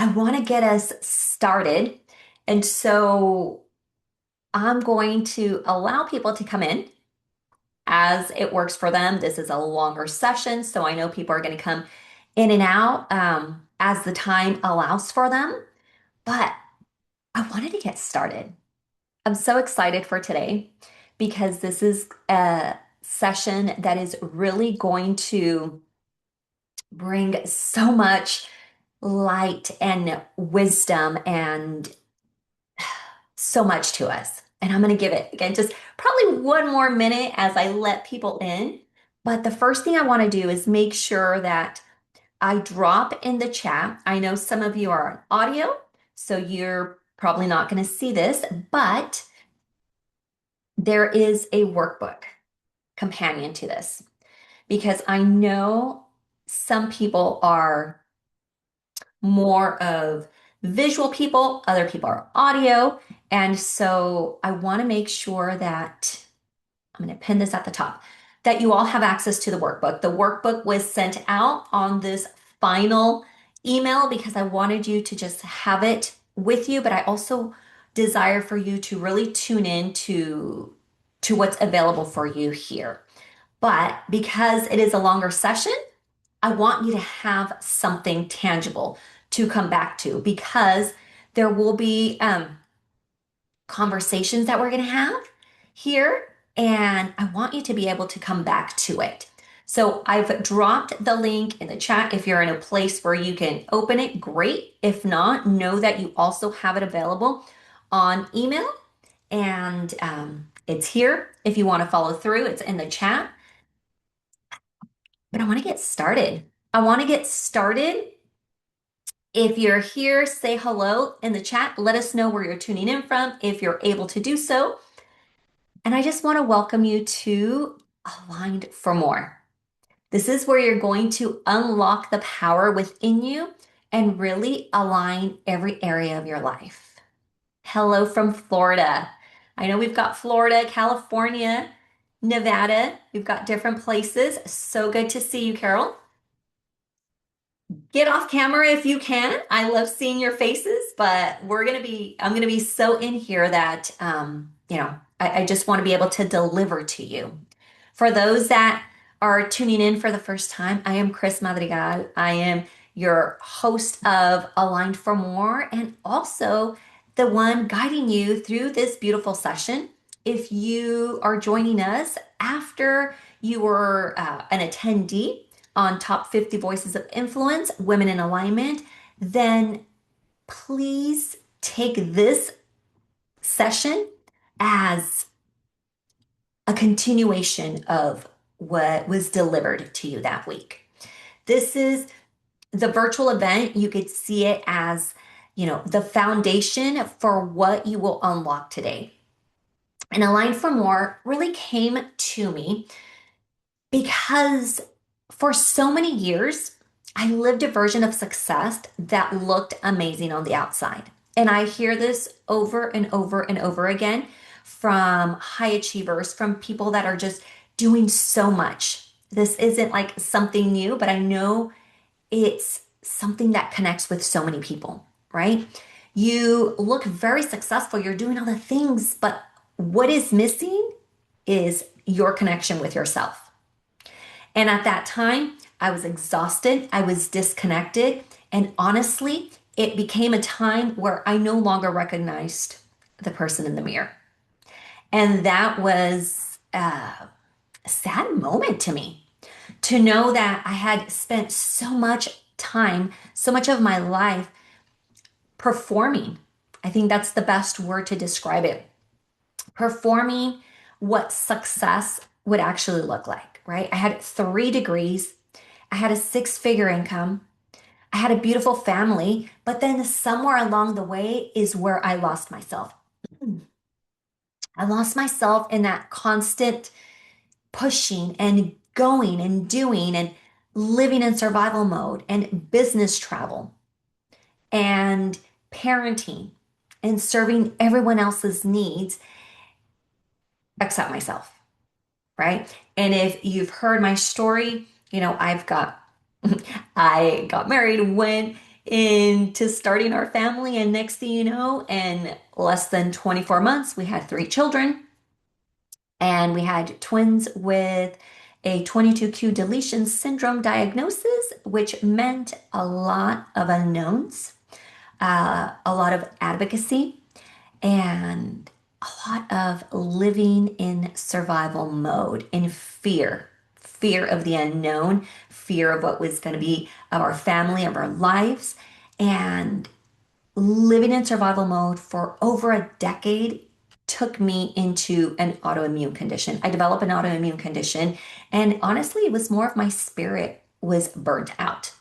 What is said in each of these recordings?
I want to get us started. And so I'm going to allow people to come in as it works for them. This is a longer session, so I know people are going to come in and out as the time allows for them. But I wanted to get started. I'm so excited for today because this is a session that is really going to bring so much light and wisdom and so much to us. And I'm going to give it again just probably one more minute as I let people in. But the first thing I want to do is make sure that I drop in the chat. I know some of you are on audio, so you're probably not going to see this, but there is a workbook companion to this because I know some people are more of visual people, other people are audio. And so I want to make sure that I'm going to pin this at the top, that you all have access to the workbook. The workbook was sent out on this final email because I wanted you to just have it with you, but I also desire for you to really tune in to what's available for you here. But because it is a longer session, I want you to have something tangible to come back to because there will be conversations that we're going to have here, and I want you to be able to come back to it. So I've dropped the link in the chat. If you're in a place where you can open it, great. If not, know that you also have it available on email, and it's here. If you want to follow through, it's in the chat. But I want to get started. I want to get started. If you're here, say hello in the chat. Let us know where you're tuning in from if you're able to do so. And I just want to welcome you to Aligned for More. This is where you're going to unlock the power within you and really align every area of your life. Hello from Florida. I know we've got Florida, California, Nevada. We've got different places. So good to see you, Carol. Get off camera if you can. I love seeing your faces, but I'm gonna be so in here that, I just want to be able to deliver to you. For those that are tuning in for the first time, I am Chris Madrigal. I am your host of Aligned for More and also the one guiding you through this beautiful session. If you are joining us after you were an attendee on Top 50 Voices of Influence, Women in Alignment, then please take this session as a continuation of what was delivered to you that week. This is the virtual event. You could see it as, the foundation for what you will unlock today. And Align for More really came to me because for so many years, I lived a version of success that looked amazing on the outside. And I hear this over and over and over again from high achievers, from people that are just doing so much. This isn't like something new, but I know it's something that connects with so many people, right? You look very successful, you're doing all the things, but what is missing is your connection with yourself. And at that time, I was exhausted, I was disconnected, and honestly, it became a time where I no longer recognized the person in the mirror. And that was a sad moment to me to know that I had spent so much time, so much of my life performing. I think that's the best word to describe it. Performing what success would actually look like, right? I had 3 degrees. I had a 6-figure income. I had a beautiful family, but then somewhere along the way is where I lost myself. I lost myself in that constant pushing and going and doing and living in survival mode and business travel and parenting and serving everyone else's needs except myself, right? And if you've heard my story, I got married when into starting our family. And next thing you know, in less than 24 months, we had three children and we had twins with a 22q deletion syndrome diagnosis, which meant a lot of unknowns, a lot of advocacy, and a lot of living in survival mode, in fear of the unknown, fear of what was going to be of our family, of our lives, and living in survival mode for over a decade took me into an autoimmune condition. I developed an autoimmune condition, and honestly, it was more of my spirit was burnt out.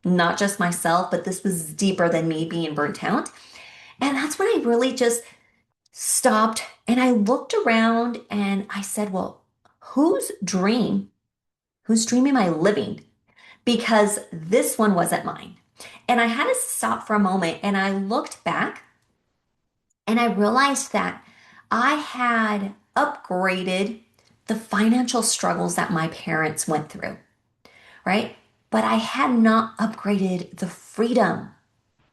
Not just myself, but this was deeper than me being burnt out. And that's when I really just stopped and I looked around and I said, well, whose dream, whose dream am I living? Because this one wasn't mine. And I had to stop for a moment and I looked back and I realized that I had upgraded the financial struggles that my parents went through, right? But I had not upgraded the freedom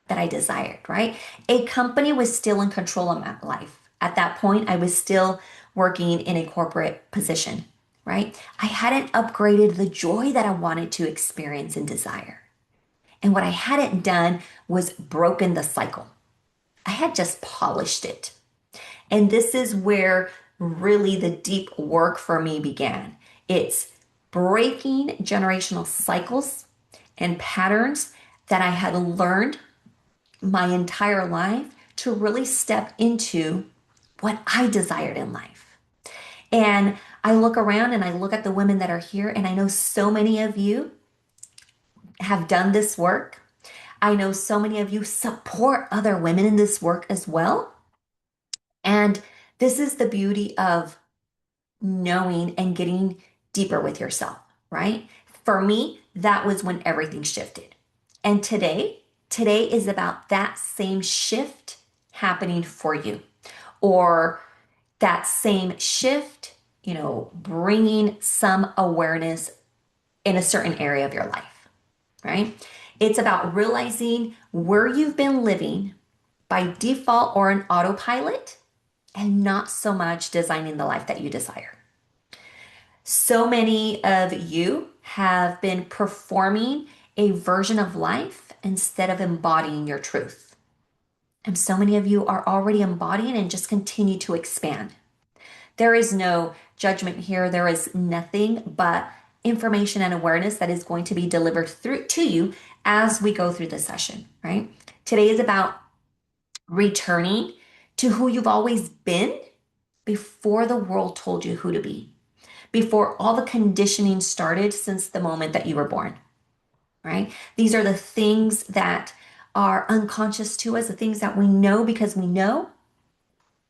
that I desired, right? A company was still in control of my life. At that point, I was still working in a corporate position, right? I hadn't upgraded the joy that I wanted to experience and desire. And what I hadn't done was broken the cycle. I had just polished it. And this is where really the deep work for me began. It's breaking generational cycles and patterns that I had learned my entire life to really step into what I desired in life. And I look around and I look at the women that are here, and I know so many of you have done this work. I know so many of you support other women in this work as well. And this is the beauty of knowing and getting deeper with yourself, right? For me, that was when everything shifted. And today is about that same shift happening for you, or that same shift, bringing some awareness in a certain area of your life, right? It's about realizing where you've been living by default or an autopilot and not so much designing the life that you desire. So many of you have been performing a version of life instead of embodying your truth. And so many of you are already embodying and just continue to expand. There is no judgment here. There is nothing but information and awareness that is going to be delivered through to you as we go through the session, right? Today is about returning to who you've always been before the world told you who to be, before all the conditioning started since the moment that you were born, right? These are the things that are unconscious to us, the things that we know,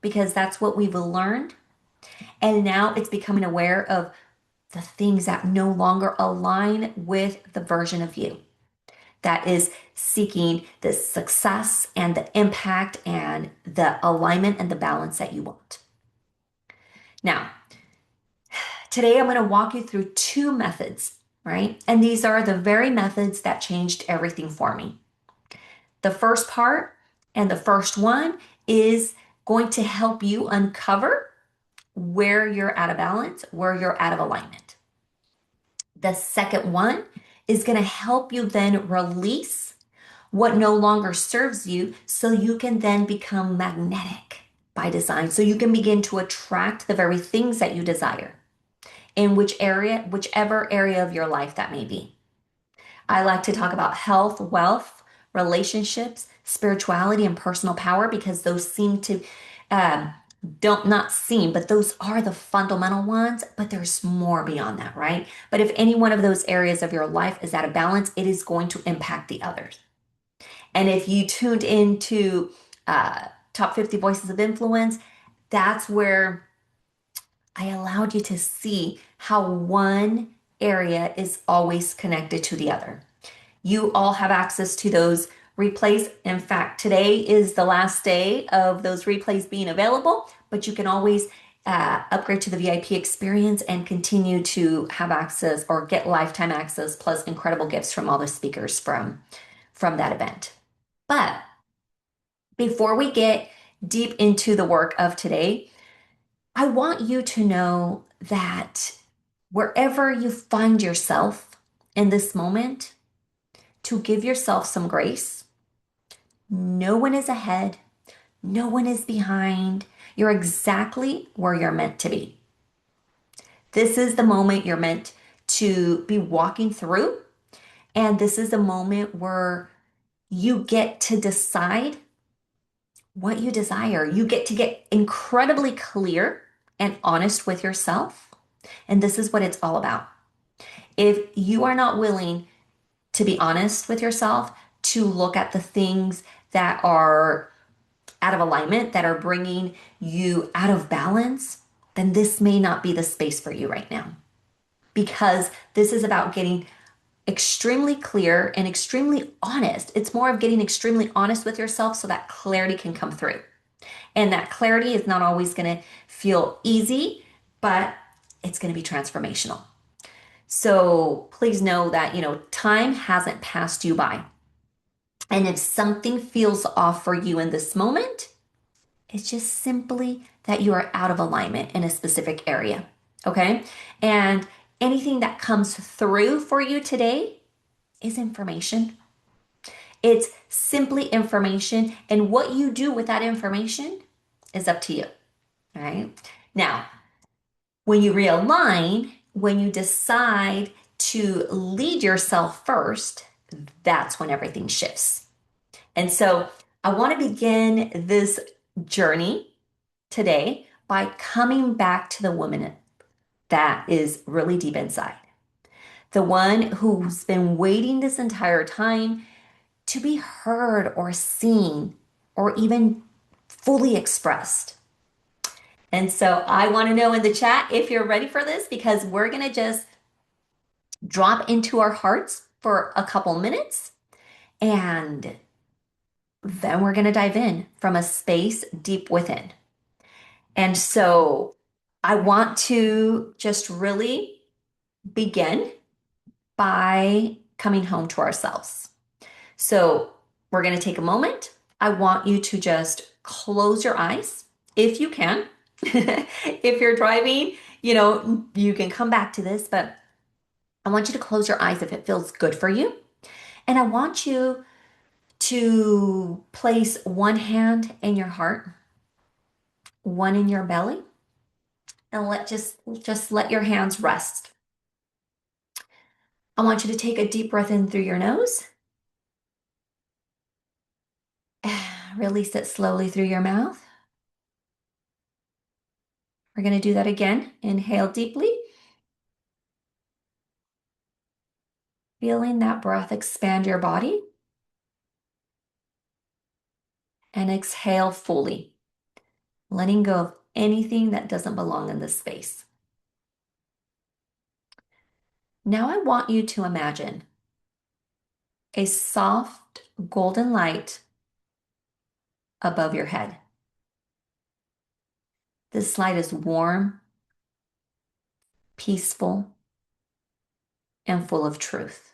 because that's what we've learned. And now it's becoming aware of the things that no longer align with the version of you that is seeking the success and the impact and the alignment and the balance that you want. Now, today I'm going to walk you through two methods, right? And these are the very methods that changed everything for me. The first part and the first one is going to help you uncover where you're out of balance, where you're out of alignment. The second one is going to help you then release what no longer serves you so you can then become magnetic by design. So you can begin to attract the very things that you desire in whichever area of your life that may be. I like to talk about health, wealth, relationships, spirituality, and personal power because those seem to don't not seem, but those are the fundamental ones, but there's more beyond that, right? But if any one of those areas of your life is out of balance, it is going to impact the others. And if you tuned into Top 50 Voices of Influence, that's where I allowed you to see how one area is always connected to the other. You all have access to those replays. In fact, today is the last day of those replays being available, but you can always upgrade to the VIP experience and continue to have access or get lifetime access plus incredible gifts from all the speakers from from that event. But before we get deep into the work of today, I want you to know that wherever you find yourself in this moment, to give yourself some grace. No one is ahead, no one is behind. You're exactly where you're meant to be. This is the moment you're meant to be walking through, and this is the moment where you get to decide what you desire. You get to get incredibly clear and honest with yourself. And this is what it's all about. If you are not willing to be honest with yourself, to look at the things that are out of alignment, that are bringing you out of balance, then this may not be the space for you right now. Because this is about getting extremely clear and extremely honest. It's more of getting extremely honest with yourself so that clarity can come through. And that clarity is not always going to feel easy, but it's going to be transformational. So please know that, time hasn't passed you by. And if something feels off for you in this moment, it's just simply that you are out of alignment in a specific area. Okay. And anything that comes through for you today is information. It's simply information. And what you do with that information is up to you. All right. Now, when you realign, when you decide to lead yourself first, that's when everything shifts. And so I want to begin this journey today by coming back to the woman that is really deep inside, the one who's been waiting this entire time to be heard or seen or even fully expressed. And so I want to know in the chat if you're ready for this, because we're going to just drop into our hearts for a couple minutes, and then we're going to dive in from a space deep within. And so I want to just really begin by coming home to ourselves. So we're going to take a moment. I want you to just close your eyes if you can. If you're driving, you can come back to this, but I want you to close your eyes if it feels good for you. And I want you to place one hand in your heart, one in your belly, and just let your hands rest. I want you to take a deep breath in through your nose. Release it slowly through your mouth. We're going to do that again. Inhale deeply. Feeling that breath expand your body. And exhale fully, letting go of anything that doesn't belong in this space. Now I want you to imagine a soft golden light above your head. This light is warm, peaceful, and full of truth.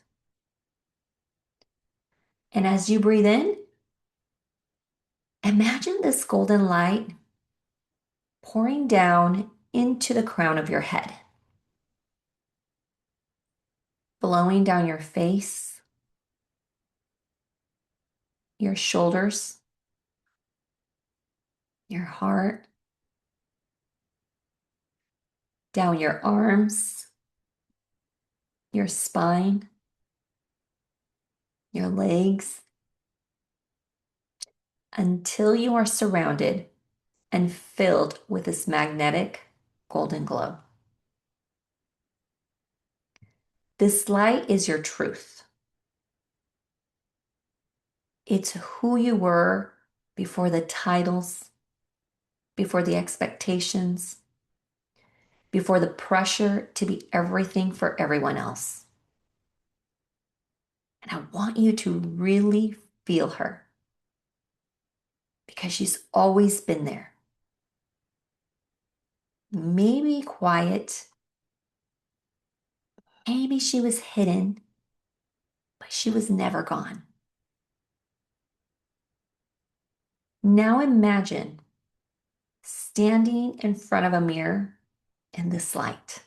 And as you breathe in, imagine this golden light pouring down into the crown of your head, blowing down your face, your shoulders, your heart, down your arms, your spine, your legs, until you are surrounded and filled with this magnetic golden glow. This light is your truth. It's who you were before the titles, before the expectations, before the pressure to be everything for everyone else. And I want you to really feel her, because she's always been there. Maybe quiet, maybe she was hidden, but she was never gone. Now imagine standing in front of a mirror in this light.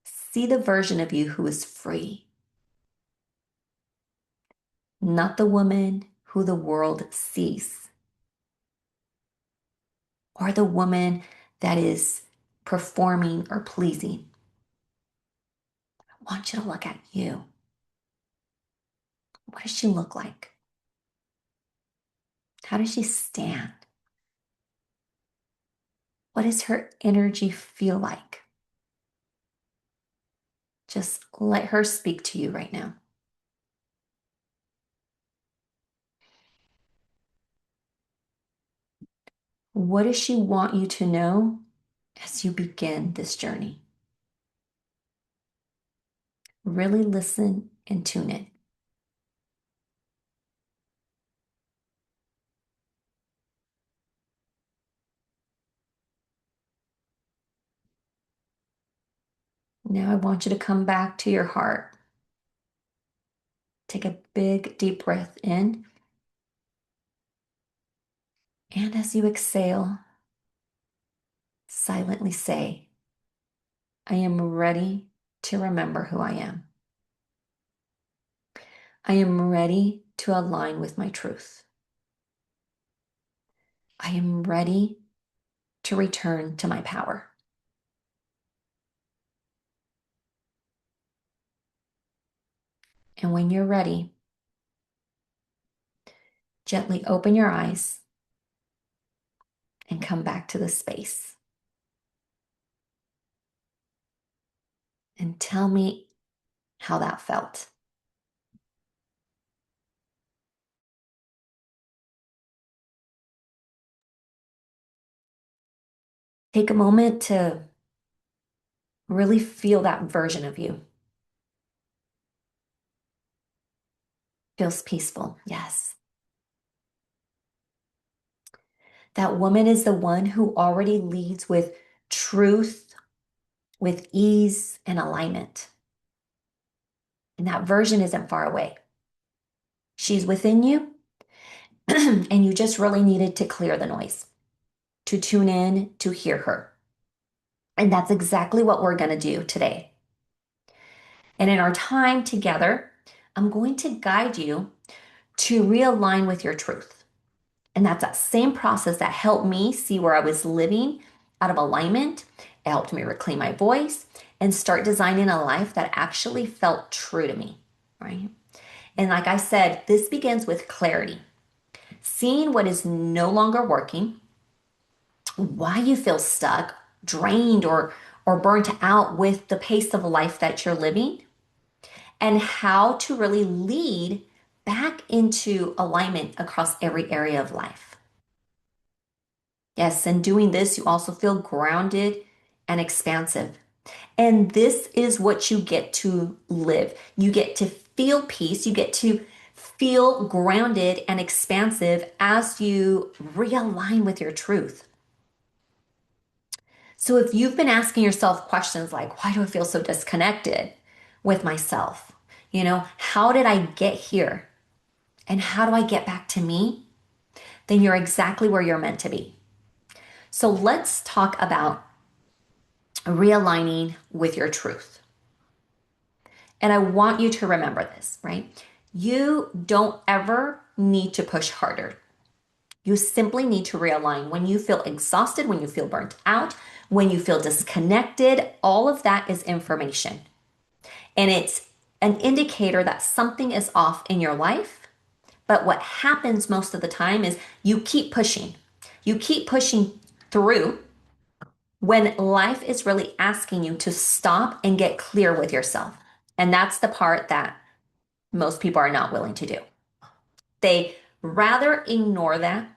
See the version of you who is free, not the woman who the world sees, or the woman that is performing or pleasing. I want you to look at you. What does she look like? How does she stand? What does her energy feel like? Just let her speak to you right now. What does she want you to know as you begin this journey? Really listen and tune in. Now I want you to come back to your heart. Take a big, deep breath in. And as you exhale, silently say, I am ready to remember who I am. I am ready to align with my truth. I am ready to return to my power. And when you're ready, gently open your eyes and come back to the space. And tell me how that felt. Take a moment to really feel that version of you. Feels peaceful. Yes. That woman is the one who already leads with truth, with ease and alignment. And that version isn't far away. She's within you, and you just really needed to clear the noise, to tune in, to hear her. And that's exactly what we're going to do today. And in our time together, I'm going to guide you to realign with your truth. And that's that same process that helped me see where I was living out of alignment. It helped me reclaim my voice and start designing a life that actually felt true to me, right? And like I said, this begins with clarity. Seeing what is no longer working, why you feel stuck, drained, or burnt out with the pace of life that you're living, and how to really lead back into alignment across every area of life. Yes, and doing this, you also feel grounded and expansive. And this is what you get to live. You get to feel peace. You get to feel grounded and expansive as you realign with your truth. So if you've been asking yourself questions like, why do I feel so disconnected with myself? How did I get here? And how do I get back to me? Then you're exactly where you're meant to be. So let's talk about realigning with your truth. And I want you to remember this, right? You don't ever need to push harder. You simply need to realign. When you feel exhausted, when you feel burnt out, when you feel disconnected, all of that is information. And it's an indicator that something is off in your life. But what happens most of the time is you keep pushing. You keep pushing through when life is really asking you to stop and get clear with yourself. And that's the part that most people are not willing to do. They rather ignore that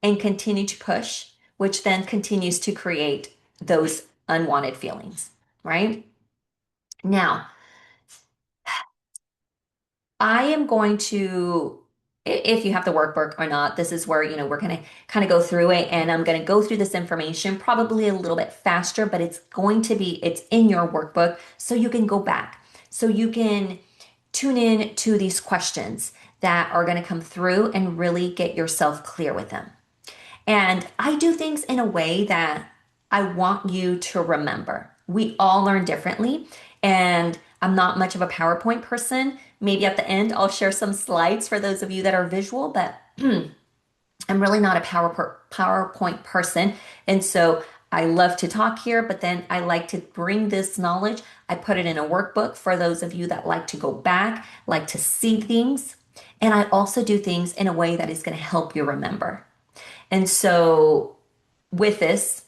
and continue to push, which then continues to create those unwanted feelings, right? Now, I am going to, if you have the workbook or not, this is where, we're going to kind of go through it, and I'm going to go through this information probably a little bit faster, but it's in your workbook so you can go back. So you can tune in to these questions that are going to come through and really get yourself clear with them. And I do things in a way that I want you to remember. We all learn differently, and I'm not much of a PowerPoint person. Maybe at the end, I'll share some slides for those of you that are visual, but I'm really not a PowerPoint person. And so I love to talk here, but then I like to bring this knowledge. I put it in a workbook for those of you that like to go back, like to see things. And I also do things in a way that is going to help you remember. And so with this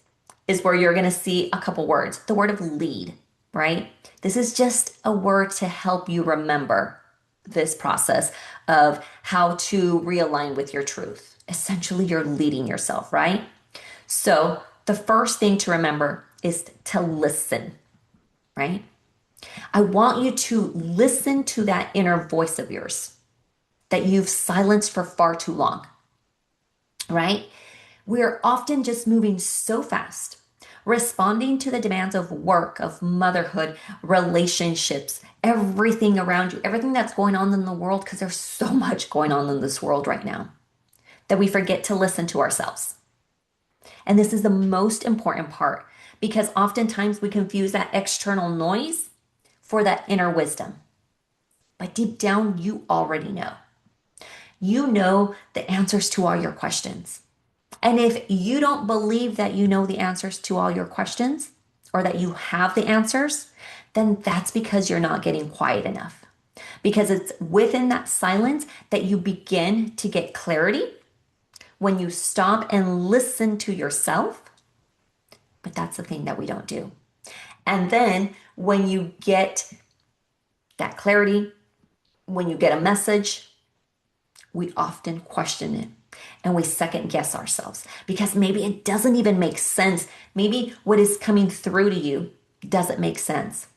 is where you're going to see a couple words. The word of lead, right? This is just a word to help you remember this process of how to realign with your truth. Essentially, you're leading yourself, right? So the first thing to remember is to listen, right? I want you to listen to that inner voice of yours that you've silenced for far too long, right? We're often just moving so fast, responding to the demands of work, of motherhood, relationships, everything around you, everything that's going on in the world, because there's so much going on in this world right now that we forget to listen to ourselves. And this is the most important part because oftentimes we confuse that external noise for that inner wisdom. But deep down, you already know. You know the answers to all your questions. And if you don't believe that you know the answers to all your questions or that you have the answers, then that's because you're not getting quiet enough. Because it's within that silence that you begin to get clarity when you stop and listen to yourself. But that's the thing that we don't do. And then when you get that clarity, when you get a message, we often question it and we second guess ourselves because maybe it doesn't even make sense. Maybe what is coming through to you doesn't make sense.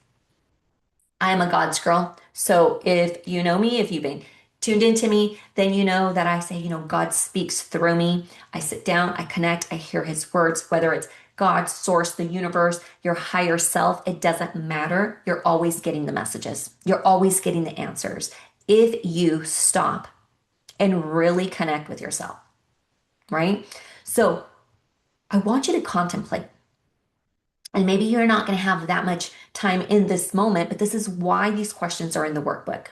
I am a God's girl. So if you know me, if you've been tuned into me, then you know that I say, God speaks through me. I sit down, I connect, I hear his words, whether it's God, source, the universe, your higher self, it doesn't matter. You're always getting the messages. You're always getting the answers. If you stop and really connect with yourself, right? So I want you to contemplate. And maybe you're not going to have that much time in this moment, but this is why these questions are in the workbook.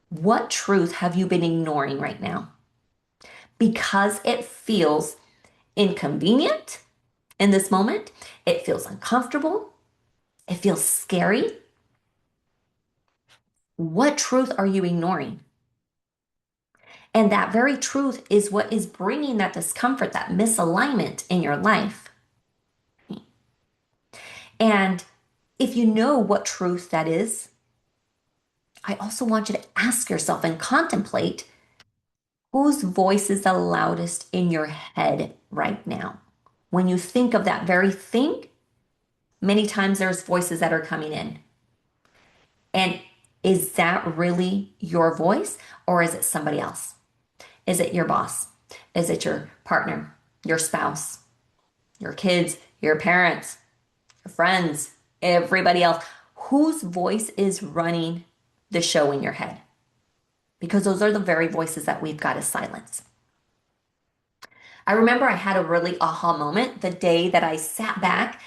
What truth have you been ignoring right now? Because it feels inconvenient in this moment, it feels uncomfortable, it feels scary. What truth are you ignoring? And that very truth is what is bringing that discomfort, that misalignment in your life. And if you know what truth that is, I also want you to ask yourself and contemplate whose voice is the loudest in your head right now. When you think of that very thing, many times there's voices that are coming in. And is that really your voice or is it somebody else? Is it your boss? Is it your partner, your spouse, your kids, your parents, your friends, everybody else? Whose voice is running the show in your head? Because those are the very voices that we've got to silence. I remember I had a really aha moment the day that I sat back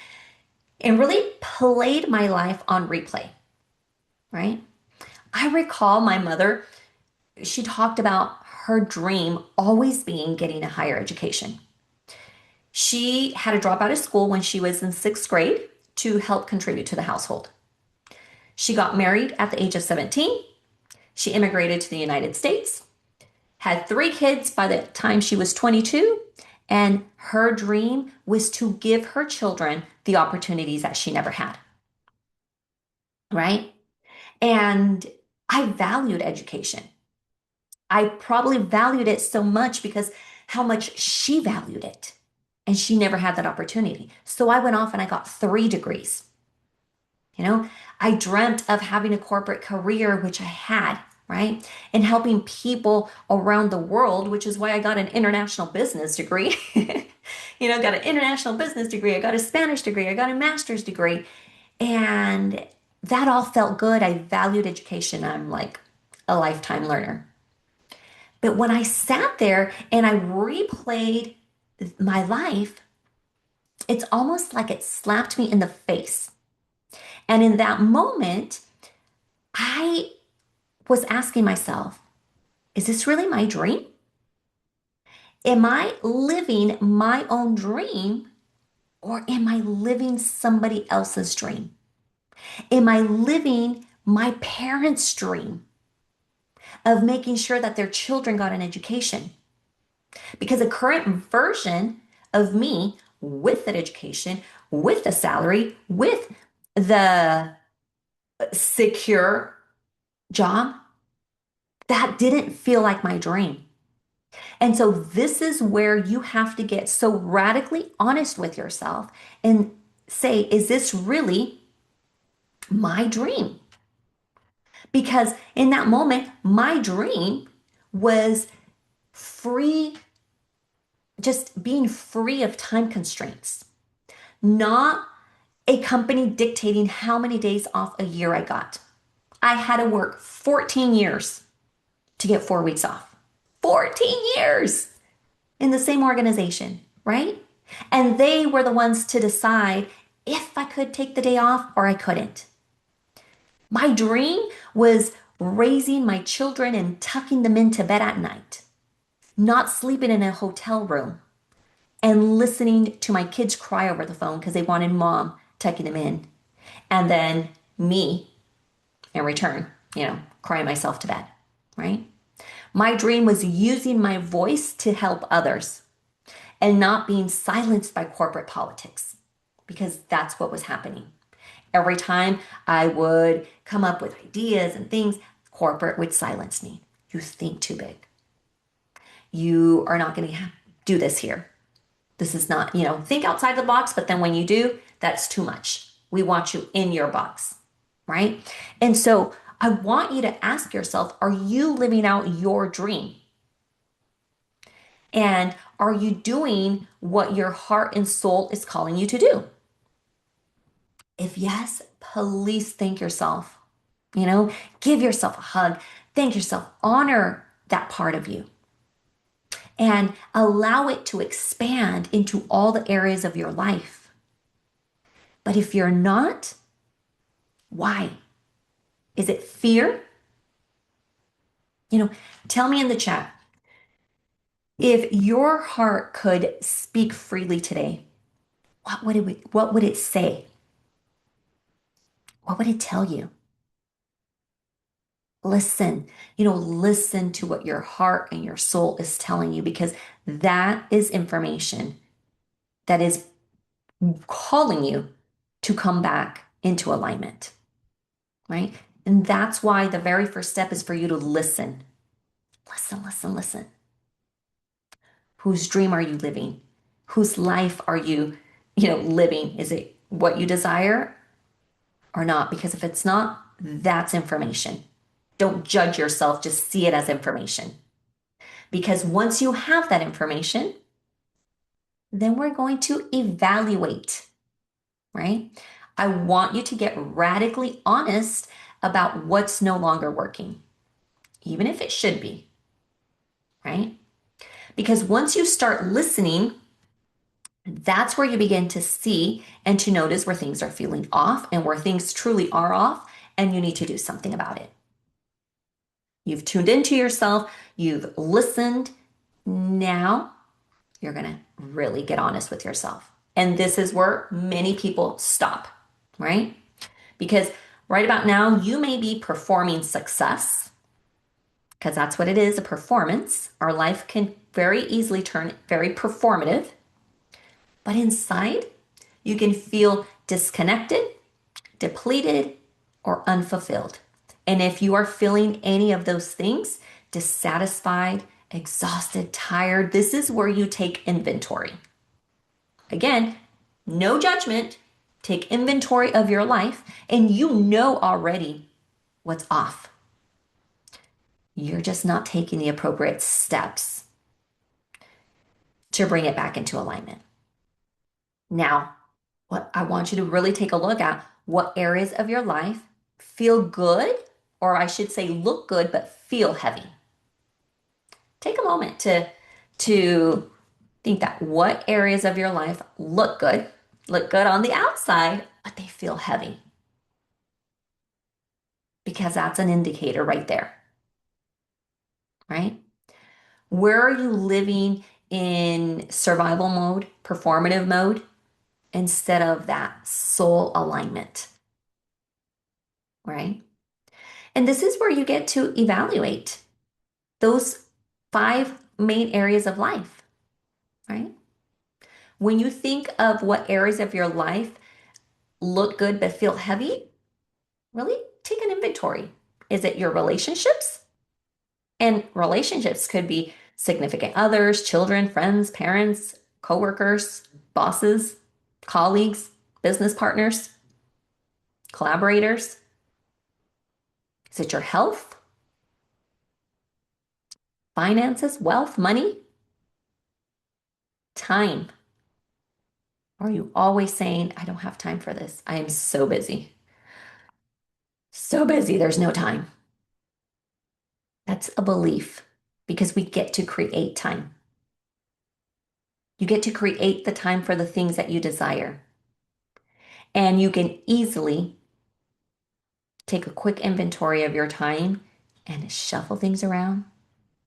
and really played my life on replay, right? I recall my mother, she talked about her dream always being getting a higher education. She had to drop out of school when she was in sixth grade to help contribute to the household. She got married at the age of 17. She immigrated to the United States, had 3 kids by the time she was 22, and her dream was to give her children the opportunities that she never had, right? And I valued education. I probably valued it so much because how much she valued it. And she never had that opportunity. So I went off and I got 3 degrees. I dreamt of having a corporate career, which I had, right? And helping people around the world, which is why I got an international business degree. Got an international business degree. I got a Spanish degree. I got a master's degree. And that all felt good. I valued education. I'm like a lifetime learner. But when I sat there and I replayed my life, it's almost like it slapped me in the face. And in that moment, I was asking myself, is this really my dream? Am I living my own dream or am I living somebody else's dream? Am I living my parents' dream of making sure that their children got an education? Because a current version of me with that education, with the salary, with the secure job, that didn't feel like my dream. And so this is where you have to get so radically honest with yourself and say, is this really my dream? Because in that moment, my dream was free, just being free of time constraints, not a company dictating how many days off a year I got. I had to work 14 years to get 4 weeks off. 14 years in the same organization, right? And they were the ones to decide if I could take the day off or I couldn't. My dream was raising my children and tucking them into bed at night, not sleeping in a hotel room and listening to my kids cry over the phone because they wanted mom tucking them in. And then me, in return, crying myself to bed, right? My dream was using my voice to help others and not being silenced by corporate politics because that's what was happening. Every time I would come up with ideas and things, corporate would silence me. You think too big. You are not going to do this here. This is not, think outside the box, but then when you do, that's too much. We want you in your box, right? And so I want you to ask yourself, are you living out your dream? And are you doing what your heart and soul is calling you to do? If yes, please thank yourself. Give yourself a hug, thank yourself, honor that part of you, and allow it to expand into all the areas of your life. But if you're not, why? Is it fear? Tell me in the chat if your heart could speak freely today, what would it say? What would it tell you? Listen, listen to what your heart and your soul is telling you because that is information that is calling you to come back into alignment, right? And that's why the very first step is for you to listen. Listen, listen, listen. Whose dream are you living? Whose life are you, living? Is it what you desire or not? Because if it's not, that's information. Don't judge yourself, just see it as information. Because once you have that information, then we're going to evaluate, right? I want you to get radically honest about what's no longer working, even if it should be, right? Because once you start listening, that's where you begin to see and to notice where things are feeling off and where things truly are off, and you need to do something about it. You've tuned into yourself, you've listened. Now you're going to really get honest with yourself. And this is where many people stop, right? Because right about now, you may be performing success, because that's what it is, a performance. Our life can very easily turn very performative. But inside, you can feel disconnected, depleted, or unfulfilled. And if you are feeling any of those things, dissatisfied, exhausted, tired, this is where you take inventory. Again, no judgment. Take inventory of your life, and you know already what's off. You're just not taking the appropriate steps to bring it back into alignment. Now, what I want you to really take a look at what areas of your life feel good, or I should say look good, but feel heavy. Take a moment to think that what areas of your life look good on the outside, but they feel heavy because that's an indicator right there, right? Where are you living in survival mode, performative mode, instead of that soul alignment, right? And this is where you get to evaluate those five main areas of life, right? When you think of what areas of your life look good but feel heavy, really take an inventory. Is it your relationships? And relationships could be significant others, children, friends, parents, coworkers, bosses, colleagues, business partners, collaborators. Is it your health, finances, wealth, money, time? Are you always saying, I don't have time for this? I am so busy. So busy, there's no time. That's a belief because we get to create time. You get to create the time for the things that you desire. And you can easily take a quick inventory of your time and shuffle things around.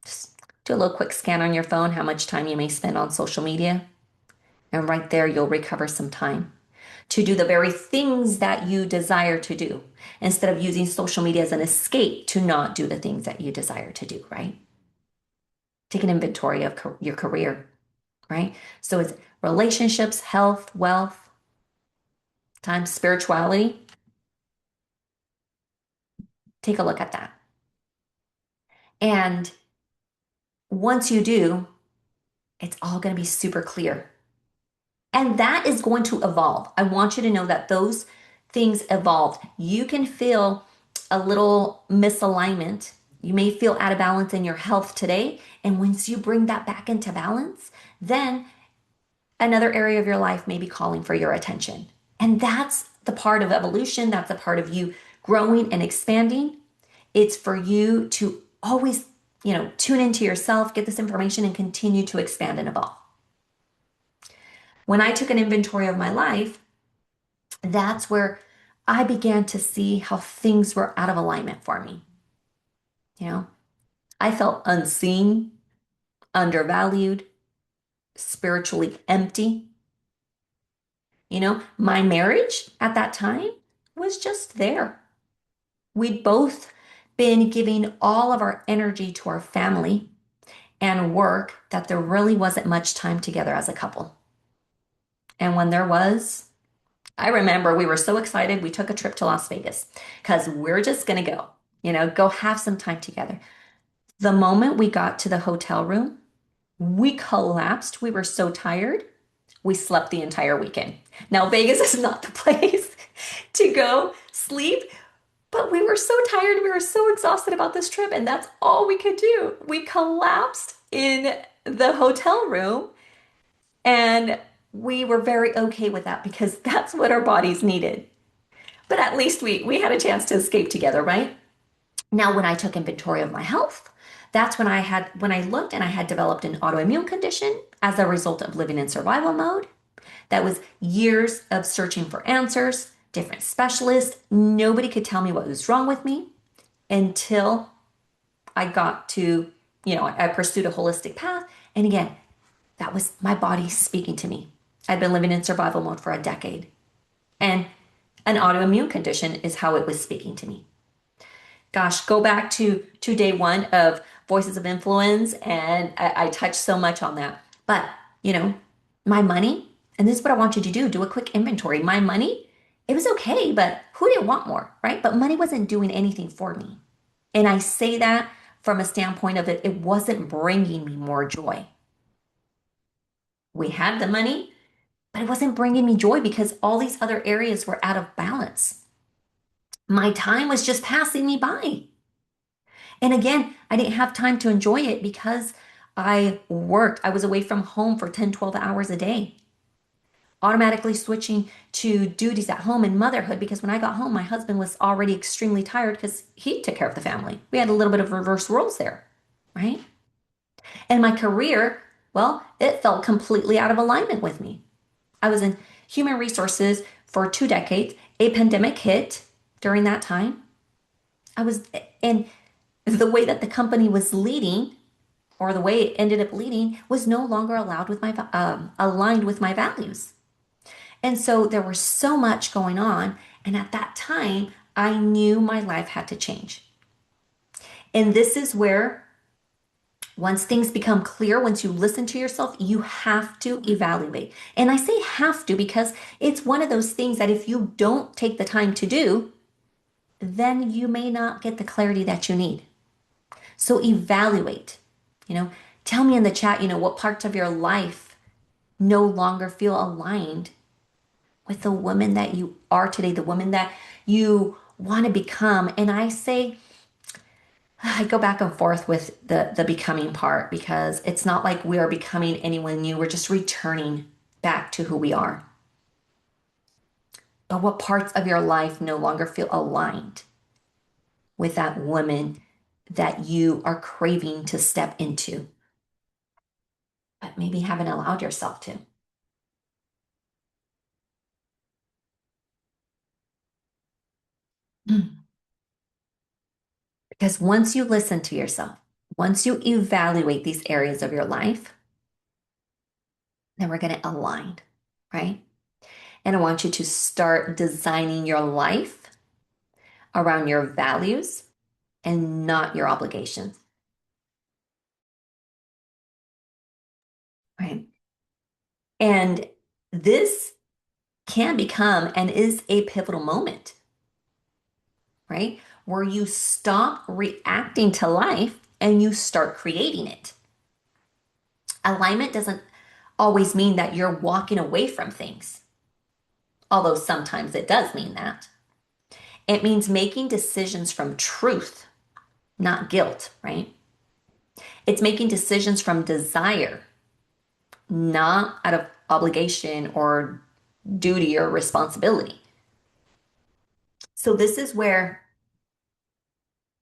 Just do a little quick scan on your phone, how much time you may spend on social media. And right there, you'll recover some time to do the very things that you desire to do instead of using social media as an escape to not do the things that you desire to do, right? Take an inventory of your career, right? So it's relationships, health, wealth, time, spirituality. Take a look at that. And once you do, it's all going to be super clear. And that is going to evolve. I want you to know that those things evolve. You can feel a little misalignment. You may feel out of balance in your health today. And once you bring that back into balance, then another area of your life may be calling for your attention. And that's the part of evolution. That's a part of you growing and expanding. It's for you to always, tune into yourself, get this information, and continue to expand and evolve. When I took an inventory of my life, that's where I began to see how things were out of alignment for me. You know, I felt unseen, undervalued, spiritually empty. My marriage at that time was just there. We'd both been giving all of our energy to our family and work that there really wasn't much time together as a couple. And when there was, I remember we were so excited. We took a trip to Las Vegas because we're just going to go, go have some time together. The moment we got to the hotel room, we collapsed. We were so tired. We slept the entire weekend. Now, Vegas is not the place to go sleep, but we were so tired. We were so exhausted about this trip, and that's all we could do. We collapsed in the hotel room, and we were very okay with that because that's what our bodies needed. But at least we had a chance to escape together, right? Now, when I took inventory of my health, that's when I looked and I had developed an autoimmune condition as a result of living in survival mode. That was years of searching for answers, different specialists. Nobody could tell me what was wrong with me until I got to, I pursued a holistic path. And again, that was my body speaking to me. I'd been living in survival mode for a decade. And an autoimmune condition is how it was speaking to me. Gosh, go back to day one of Voices of Influence, and I touched so much on that. But, my money, and this is what I want you to do a quick inventory. My money, it was okay, but who didn't want more, right? But money wasn't doing anything for me. And I say that from a standpoint of it wasn't bringing me more joy. We had the money, but it wasn't bringing me joy because all these other areas were out of balance. My time was just passing me by. And again, I didn't have time to enjoy it because I worked. I was away from home for 10, 12 hours a day. Automatically switching to duties at home and motherhood because when I got home, my husband was already extremely tired because he took care of the family. We had a little bit of reverse roles there, right? And my career, well, it felt completely out of alignment with me. I was in human resources for 2 decades. A pandemic hit during that time. I was, and the way that the company was leading, or the way it ended up leading, was no longer allowed with my aligned with my values. And so there was so much going on, and at that time, I knew my life had to change. And this is where, once things become clear, once you listen to yourself, you have to evaluate. And I say have to because it's one of those things that if you don't take the time to do, then you may not get the clarity that you need. So evaluate, you know, tell me in the chat, what parts of your life no longer feel aligned with the woman that you are today, the woman that you want to become. And I say, I go back and forth with the becoming part because it's not like we are becoming anyone new. We're just returning back to who we are. But what parts of your life no longer feel aligned with that woman that you are craving to step into, but maybe haven't allowed yourself to? Because once you listen to yourself, once you evaluate these areas of your life, then we're going to align, right? And I want you to start designing your life around your values and not your obligations, right? And this can become and is a pivotal moment, right? Where you stop reacting to life and you start creating it. Alignment doesn't always mean that you're walking away from things, although sometimes it does mean that. It means making decisions from truth, not guilt, right? It's making decisions from desire, not out of obligation or duty or responsibility. So, this is where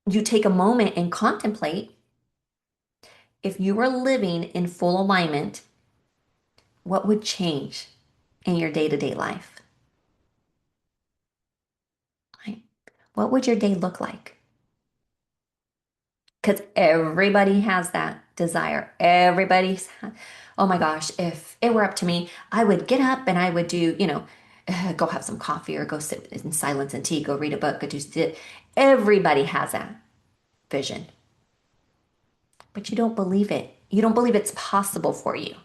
you take a moment and contemplate, if you were living in full alignment, what would change in your day to day life? Right? What would your day look like? Because everybody has that desire. Oh my gosh, if it were up to me, I would get up and I would do, go have some coffee or go sit in silence and tea, go read a book, go do it. Everybody has that vision, but you don't believe it. You don't believe it's possible for you.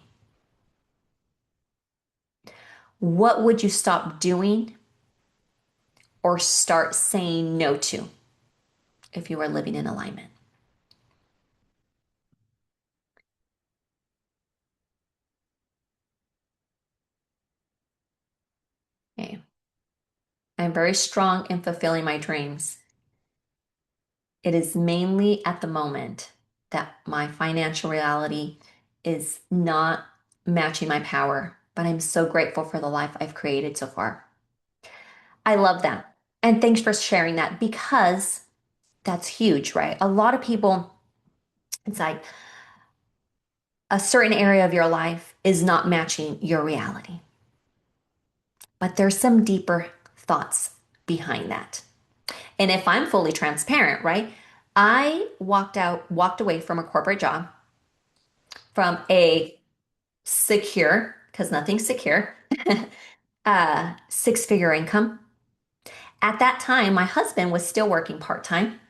What would you stop doing or start saying no to if you were living in alignment? Okay. I'm very strong in fulfilling my dreams. It is mainly at the moment that my financial reality is not matching my power, but I'm so grateful for the life I've created so far. I love that. And thanks for sharing that because that's huge, right? A lot of people, it's like a certain area of your life is not matching your reality, but there's some deeper thoughts behind that. And if I'm fully transparent, right? I walked away from a corporate job, from a secure, because nothing's secure, 6-figure income. At that time, my husband was still working part time.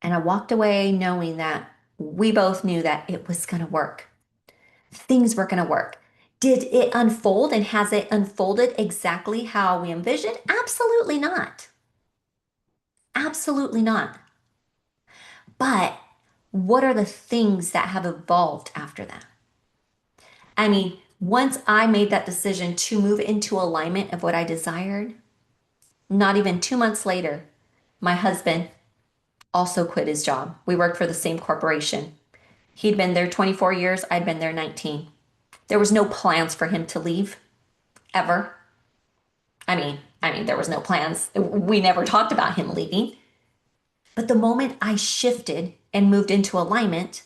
And I walked away knowing that we both knew that it was going to work. Things were going to work. Did it unfold and has it unfolded exactly how we envisioned? Absolutely not. Absolutely not. But what are the things that have evolved after that? I mean, once I made that decision to move into alignment of what I desired, not even 2 months later, my husband also quit his job. We worked for the same corporation. He'd been there 24 years, I'd been there 19. There was no plans for him to leave ever. I mean, there was no plans. We never talked about him leaving. But the moment I shifted and moved into alignment,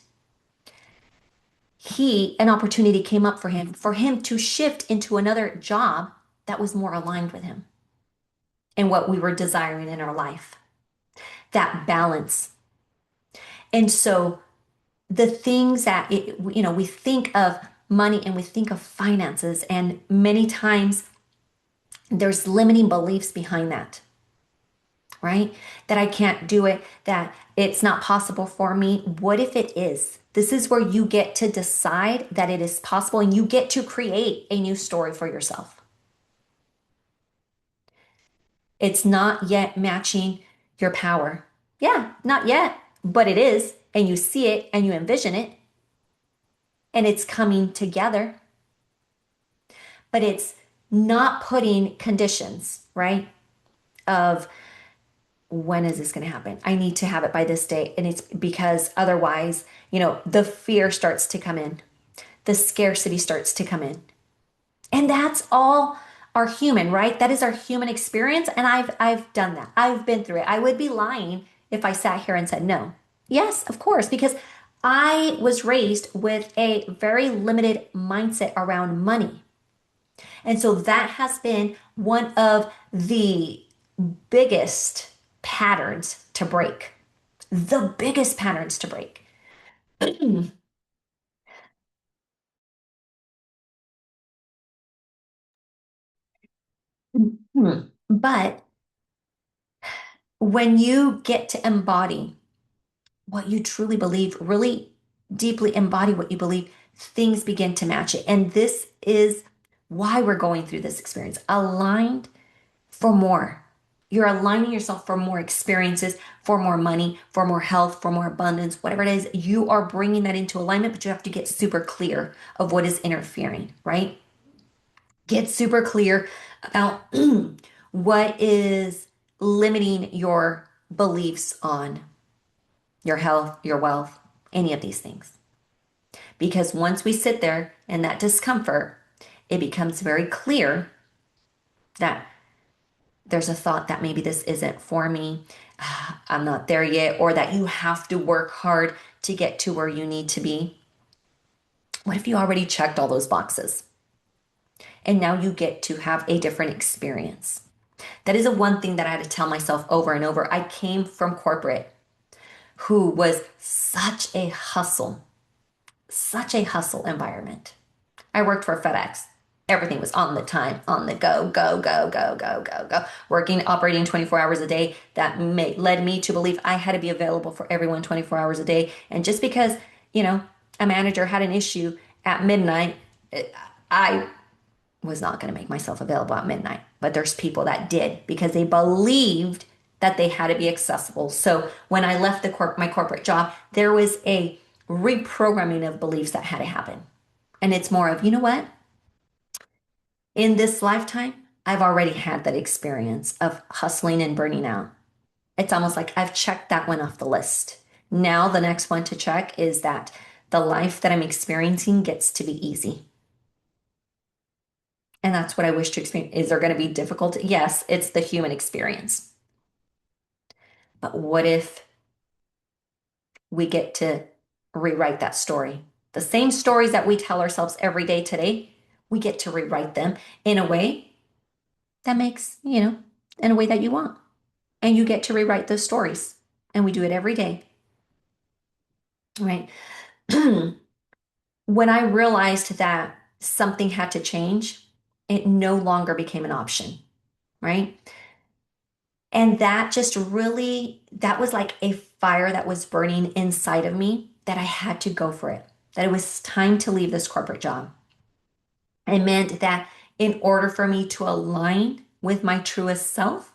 an opportunity came up for him to shift into another job that was more aligned with him and what we were desiring in our life, that balance. And so the things that, we think of money and we think of finances, and many times there's limiting beliefs behind that, right? That I can't do it, that it's not possible for me. What if it is? This is where you get to decide that it is possible and you get to create a new story for yourself. It's not yet matching your power. Yeah, not yet, but it is. And you see it and you envision it and it's coming together, but it's not putting conditions, right? Of when is this going to happen? I need to have it by this date. And it's because otherwise, the fear starts to come in, the scarcity starts to come in. And that's all our human, right? That is our human experience. And I've done that. I've been through it. I would be lying if I sat here and said no. Yes, of course, because I was raised with a very limited mindset around money. And so that has been one of the biggest patterns to break. The biggest patterns to break. But when you get to embody what you truly believe, really deeply embody what you believe, things begin to match it. And this is why we're going through this experience. Aligned for more. You're aligning yourself for more experiences, for more money, for more health, for more abundance, whatever it is. You are bringing that into alignment, but you have to get super clear of what is interfering, right? Get super clear about what is limiting your beliefs on your health, your wealth, any of these things. Because once we sit there in that discomfort, it becomes very clear that there's a thought that maybe this isn't for me, I'm not there yet, or that you have to work hard to get to where you need to be. What if you already checked all those boxes and now you get to have a different experience? That is a one thing that I had to tell myself over and over. I came from corporate, who was such a hustle environment. I worked for FedEx. Everything was on the time, on the go, go, go, go, go, go, go. Working, operating 24 hours a day. That led me to believe I had to be available for everyone 24 hours a day. And just because, a manager had an issue at midnight, I was not going to make myself available at midnight. But there's people that did because they believed that they had to be accessible. So when I left my corporate job, there was a reprogramming of beliefs that had to happen. And it's more of, you know what? In this lifetime, I've already had that experience of hustling and burning out. It's almost like I've checked that one off the list. Now, the next one to check is that the life that I'm experiencing gets to be easy. And that's what I wish to experience. Is there going to be difficulty? Yes, it's the human experience. But what if we get to rewrite that story? The same stories that we tell ourselves every day today, we get to rewrite them in a way that makes, in a way that you want. And you get to rewrite those stories. And we do it every day, right? When I realized that something had to change, it no longer became an option, right? And that just really, that was like a fire that was burning inside of me that I had to go for it, that it was time to leave this corporate job. It meant that in order for me to align with my truest self,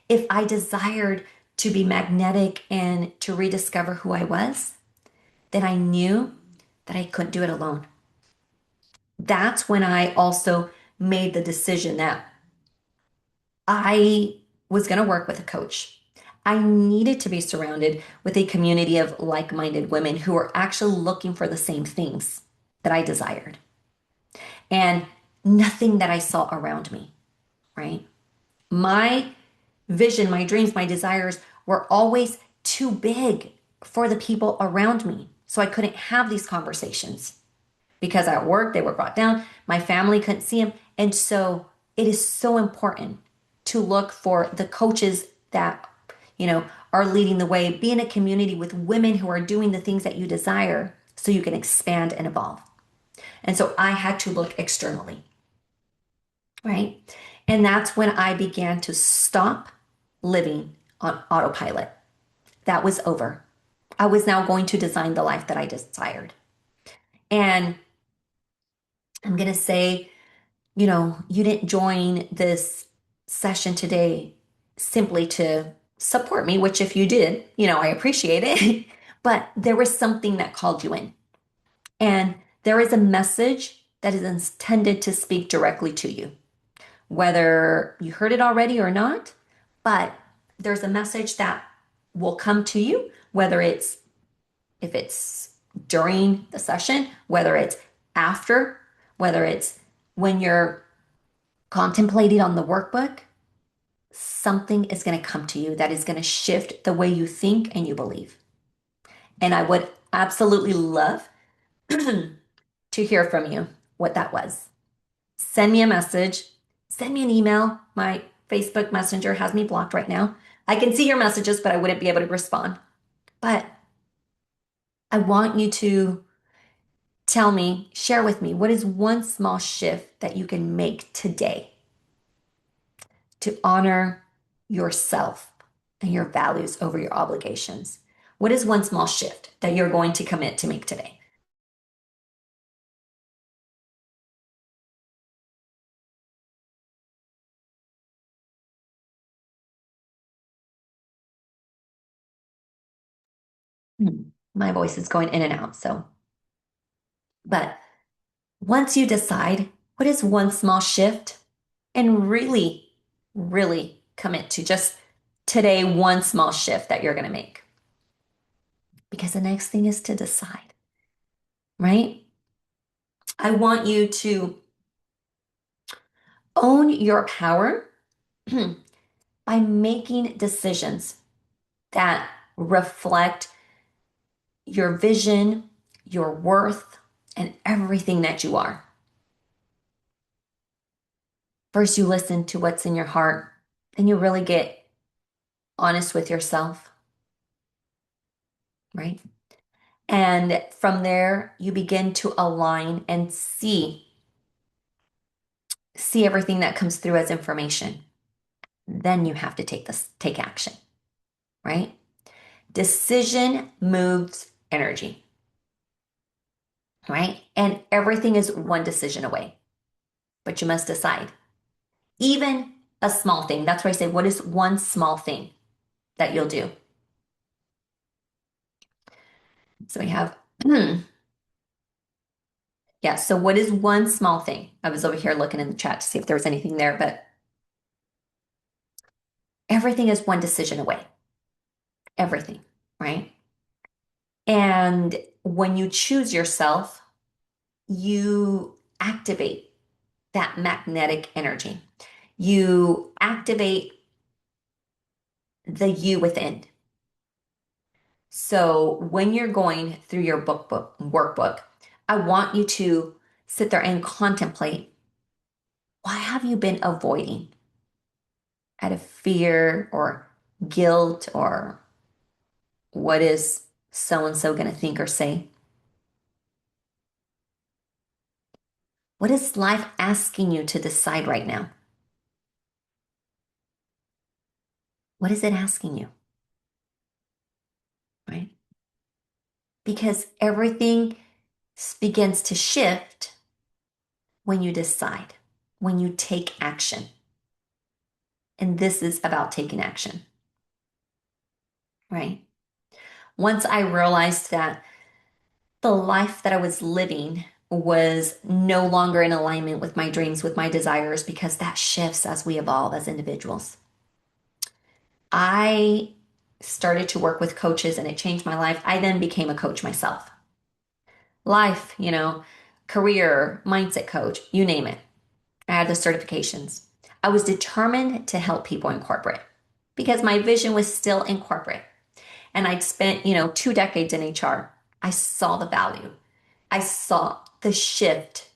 if I desired to be magnetic and to rediscover who I was, then I knew that I couldn't do it alone. That's when I also made the decision that I was going to work with a coach. I needed to be surrounded with a community of like minded women who were actually looking for the same things that I desired and nothing that I saw around me, right? My vision, my dreams, my desires were always too big for the people around me. So I couldn't have these conversations. because at work they were brought down. My family couldn't see them. And so it is so important to look for the coaches that, you know, are leading the way, be in a community with women who are doing the things that you desire so you can expand and evolve. And so I had to look externally, right? And that's when I began to stop living on autopilot. That was over. I was now going to design the life that I desired. And I'm going to say, you didn't join this session today simply to support me, which if you did, I appreciate it. But there was something that called you in. And there is a message that is intended to speak directly to you, whether you heard it already or not. But there's a message that will come to you, whether it's if it's during the session, whether it's after, whether it's when you're contemplating on the workbook, something is going to come to you that is going to shift the way you think and you believe. And I would absolutely love to hear from you what that was. Send me a message, send me an email. My Facebook Messenger has me blocked right now. I can see your messages, but I wouldn't be able to respond. But I want you to tell me, share with me, what is one small shift that you can make today to honor yourself and your values over your obligations? What is one small shift that you're going to commit to make today? My voice is going in and out. But once you decide what is one small shift and really, really commit to just today, one small shift that you're going to make. Because the next thing is to decide, right? I want you to own your power by making decisions that reflect your vision, your worth, and everything that you are. First, you listen to what's in your heart, then you really get honest with yourself, right? And from there, you begin to align and see everything that comes through as information. Then you have to take action, right? Decision moves energy, right? And everything is one decision away, but you must decide. Even a small thing. That's why I say, what is one small thing that you'll do? So we have, yeah. So what is one small thing? I was over here looking in the chat to see if there was anything there, but everything is one decision away. Everything, right? And when you choose yourself, you activate that magnetic energy. You activate the you within. So when you're going through your workbook, I want you to sit there and contemplate, why have you been avoiding out of fear or guilt or what is so and so going to think or say? What is life asking you to decide right now? What is it asking you? Right? Because everything begins to shift when you decide, when you take action. And this is about taking action, right? Once I realized that the life that I was living was no longer in alignment with my dreams, with my desires, because that shifts as we evolve as individuals. I started to work with coaches and it changed my life. I then became a coach myself. Life, career, mindset coach, you name it. I had the certifications. I was determined to help people in corporate because my vision was still in corporate. And I'd spent, 2 decades in HR. I saw the value. I saw the shift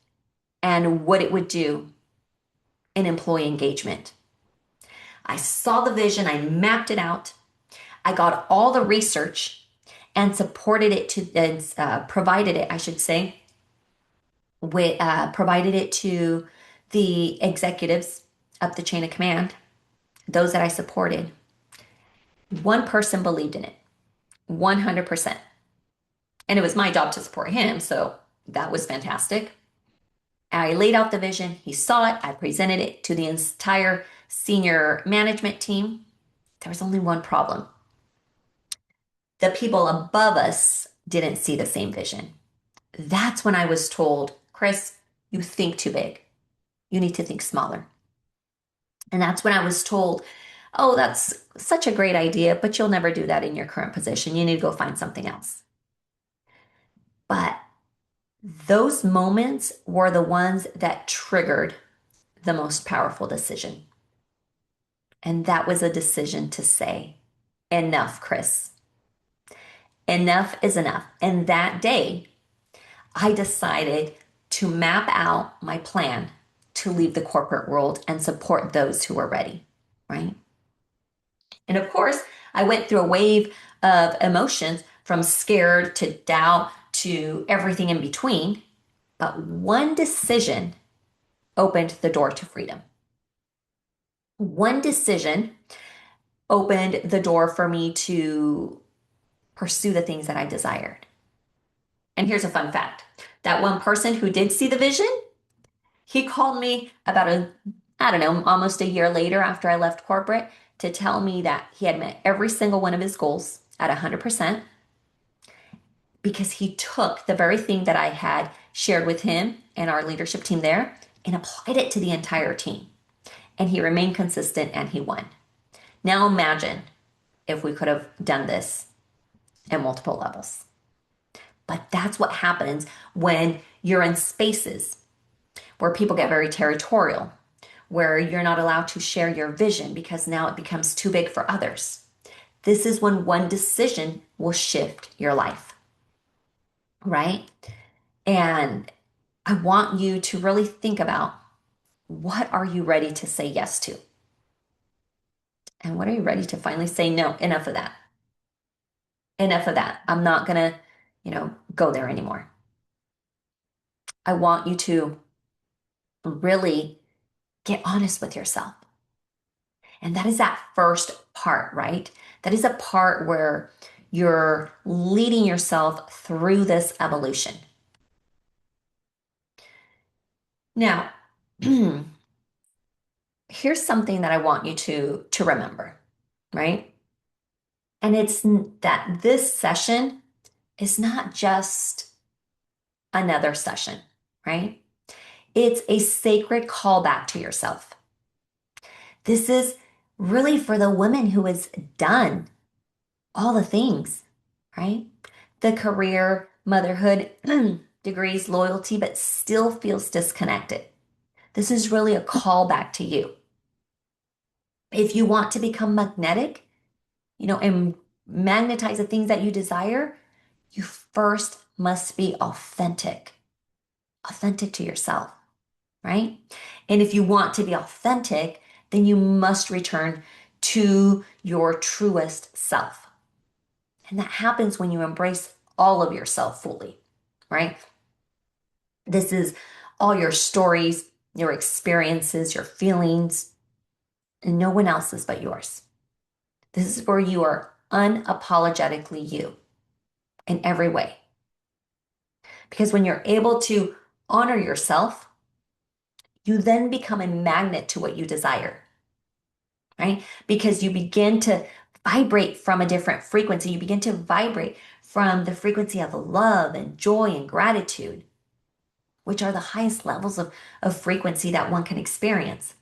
and what it would do in employee engagement. I saw the vision, I mapped it out, I got all the research and supported it to, provided it, I should say, provided it to the executives up the chain of command, those that I supported. One person believed in it, 100%. And it was my job to support him, so that was fantastic. I laid out the vision, he saw it, I presented it to the entire senior management team. There was only one problem. The people above us didn't see the same vision. That's when I was told, Chris, you think too big. You need to think smaller. And that's when I was told, oh, that's such a great idea, but you'll never do that in your current position. You need to go find something else. But those moments were the ones that triggered the most powerful decision. And that was a decision to say, enough, Chris. Enough is enough. And that day, I decided to map out my plan to leave the corporate world and support those who were ready, right? And of course, I went through a wave of emotions from scared to doubt to everything in between. But one decision opened the door to freedom. One decision opened the door for me to pursue the things that I desired. And here's a fun fact. That one person who did see the vision, he called me about I don't know, almost a year later after I left corporate to tell me that he had met every single one of his goals at 100% because he took the very thing that I had shared with him and our leadership team there and applied it to the entire team. And he remained consistent and he won. Now imagine if we could have done this at multiple levels. But that's what happens when you're in spaces where people get very territorial, where you're not allowed to share your vision because now it becomes too big for others. This is when one decision will shift your life, right? And I want you to really think about, what are you ready to say yes to? And what are you ready to finally say no? Enough of that. Enough of that. I'm not going to, go there anymore. I want you to really get honest with yourself. And that is that first part, right? That is a part where you're leading yourself through this evolution. Now, here's something that I want you to remember, right? And it's that this session is not just another session, right? It's a sacred callback to yourself. This is really for the woman who has done all the things, right? The career, motherhood, degrees, loyalty, but still feels disconnected. This is really a callback to you. If you want to become magnetic, and magnetize the things that you desire, you first must be authentic to yourself, right? And if you want to be authentic, then you must return to your truest self. And that happens when you embrace all of yourself fully, right? This is all your stories, your experiences, your feelings, and no one else's but yours. This is where you are unapologetically you in every way. Because when you're able to honor yourself, you then become a magnet to what you desire, right? Because you begin to vibrate from a different frequency. You begin to vibrate from the frequency of love and joy and gratitude, which are the highest levels of frequency that one can experience.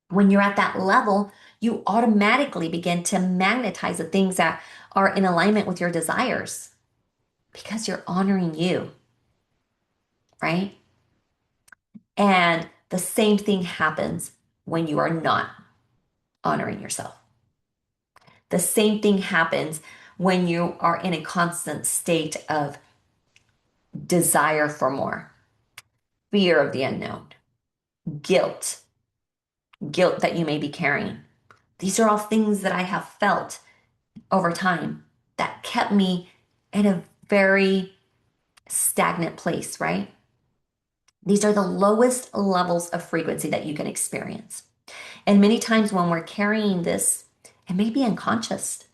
When you're at that level, you automatically begin to magnetize the things that are in alignment with your desires because you're honoring you, right? And the same thing happens when you are not honoring yourself. The same thing happens when you are in a constant state of desire for more, fear of the unknown, guilt, guilt that you may be carrying. These are all things that I have felt over time that kept me in a very stagnant place, right? These are the lowest levels of frequency that you can experience. And many times when we're carrying this, it may be unconscious.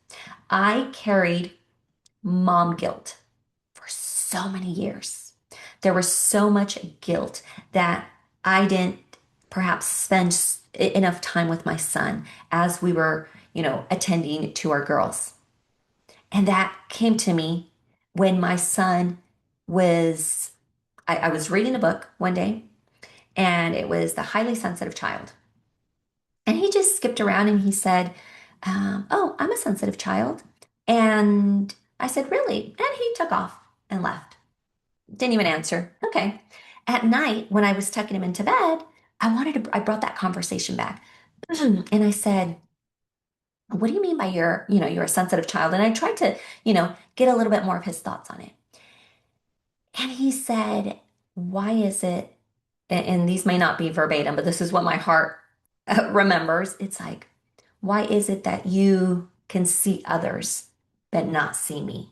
I carried mom guilt for so many years. There was so much guilt that I didn't perhaps spend enough time with my son as we were, attending to our girls. And that came to me when my son was, I was reading a book one day, and it was The Highly Sensitive Child. And he just skipped around and he said, Oh, I'm a sensitive child. And I said, Really? And he took off and left. Didn't even answer. Okay. At night, when I was tucking him into bed, I brought that conversation back. And I said, What do you mean by you're a sensitive child? And I tried to, get a little bit more of his thoughts on it. And he said, Why is it, and these may not be verbatim, but this is what my heart remembers. It's like, why is it that you can see others but not see me?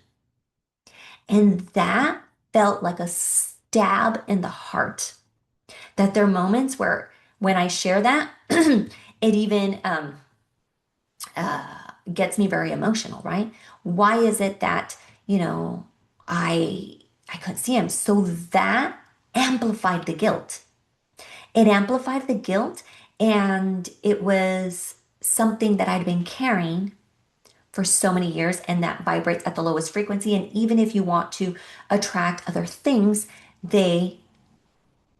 And that felt like a stab in the heart. That there are moments where when I share that, it even gets me very emotional, right? Why is it that, you know, I I couldn't see him? So that amplified the guilt. It amplified the guilt, and it was something that I'd been carrying for so many years, and that vibrates at the lowest frequency. And even if you want to attract other things, they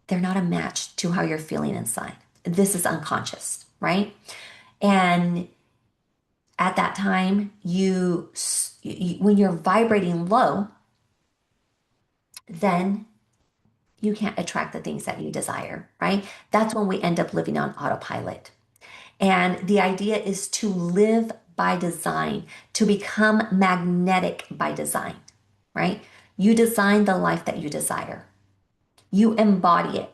they're not a match to how you're feeling inside. This is unconscious, right? And at that time, when you're vibrating low, then you can't attract the things that you desire, right? That's when we end up living on autopilot. And the idea is to live by design, to become magnetic by design, right? You design the life that you desire. You embody it.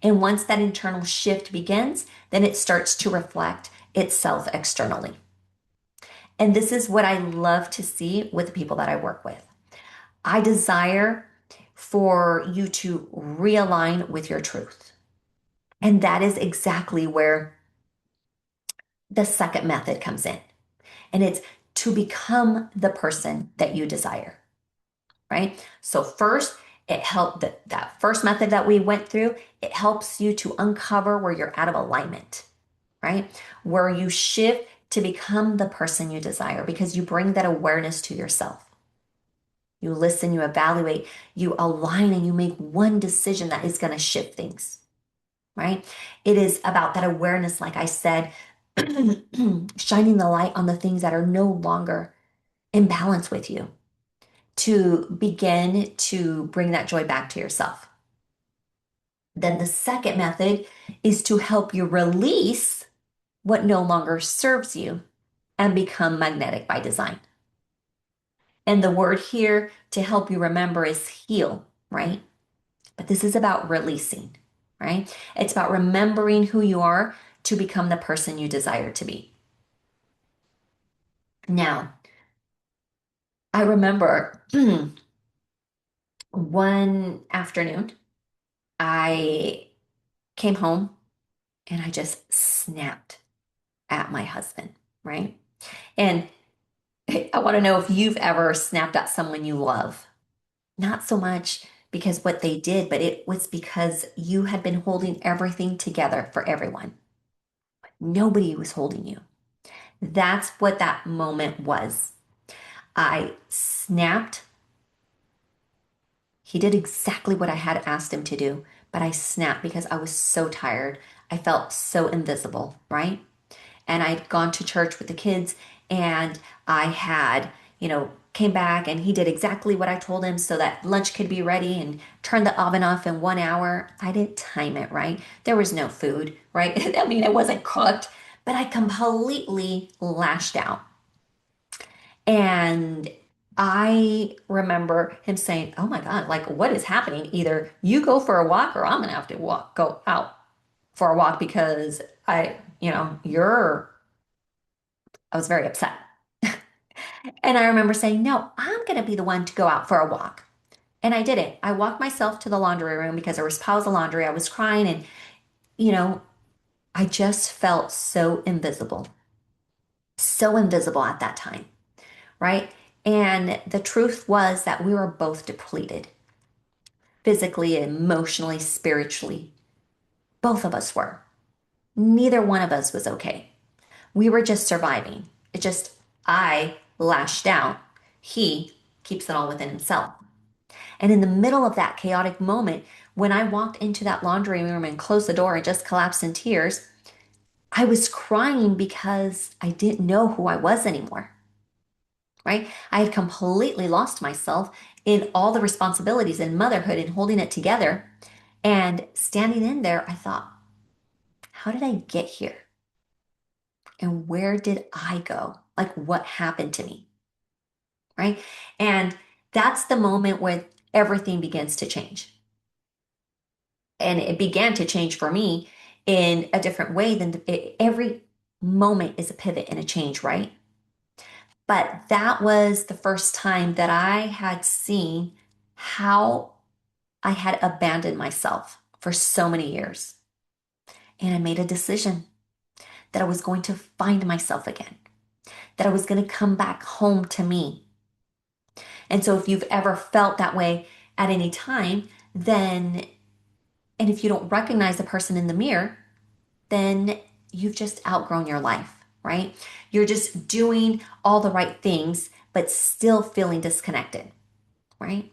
And once that internal shift begins, then it starts to reflect itself externally. And this is what I love to see with the people that I work with. I desire for you to realign with your truth. And that is exactly where the second method comes in. And it's to become the person that you desire, right? So first, it helped that first method that we went through, it helps you to uncover where you're out of alignment, right? Where you shift to become the person you desire because you bring that awareness to yourself. You listen, you evaluate, you align, and you make one decision that is going to shift things, right? It is about that awareness, like I said, shining the light on the things that are no longer in balance with you to begin to bring that joy back to yourself. Then the second method is to help you release what no longer serves you and become magnetic by design. And the word here to help you remember is heal, right? But this is about releasing, right? It's about remembering who you are to become the person you desire to be. Now, I remember one afternoon, I came home and I just snapped at my husband, right? And I want to know if you've ever snapped at someone you love. Not so much because what they did, but it was because you had been holding everything together for everyone. Nobody was holding you. That's what that moment was. I snapped. He did exactly what I had asked him to do, but I snapped because I was so tired. I felt so invisible, right? And I'd gone to church with the kids, and I had, came back, and he did exactly what I told him so that lunch could be ready and turned the oven off in 1 hour. I didn't time it right. There was no food, right? I mean, it wasn't cooked, but I completely lashed out. And I remember him saying, "Oh my God, like what is happening? Either you go for a walk or I'm gonna have to go out for a walk because I was very upset." And I remember saying, "No, I'm gonna be the one to go out for a walk." And I did it. I walked myself to the laundry room because there was piles of laundry. I was crying and, you know, I just felt so invisible at that time, right? And the truth was that we were both depleted physically, emotionally, spiritually. Both of us were. Neither one of us was okay. We were just surviving. It just, I lashed out. He keeps it all within himself. And in the middle of that chaotic moment, when I walked into that laundry room and closed the door and just collapsed in tears, I was crying because I didn't know who I was anymore, right? I had completely lost myself in all the responsibilities and motherhood and holding it together. And standing in there, I thought, how did I get here? And where did I go? Like, what happened to me? Right. And that's the moment where everything begins to change. And it began to change for me in a different way than every moment is a pivot and a change, right? But that was the first time that I had seen how I had abandoned myself for so many years. And I made a decision that I was going to find myself again, that I was going to come back home to me. And so if you've ever felt that way at any time, then, and if you don't recognize the person in the mirror, then you've just outgrown your life, right? You're just doing all the right things, but still feeling disconnected, right?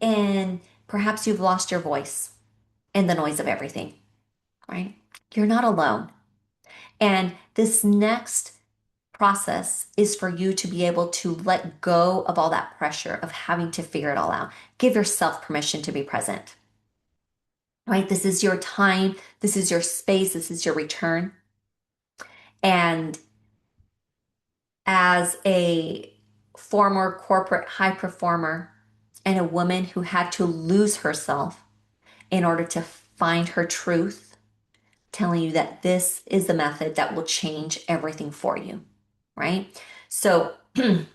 And perhaps you've lost your voice in the noise of everything, right? You're not alone. And this next process is for you to be able to let go of all that pressure of having to figure it all out. Give yourself permission to be present, right? This is your time. This is your space. This is your return. And as a former corporate high performer and a woman who had to lose herself in order to find her truth, telling you that this is the method that will change everything for you, right? So, and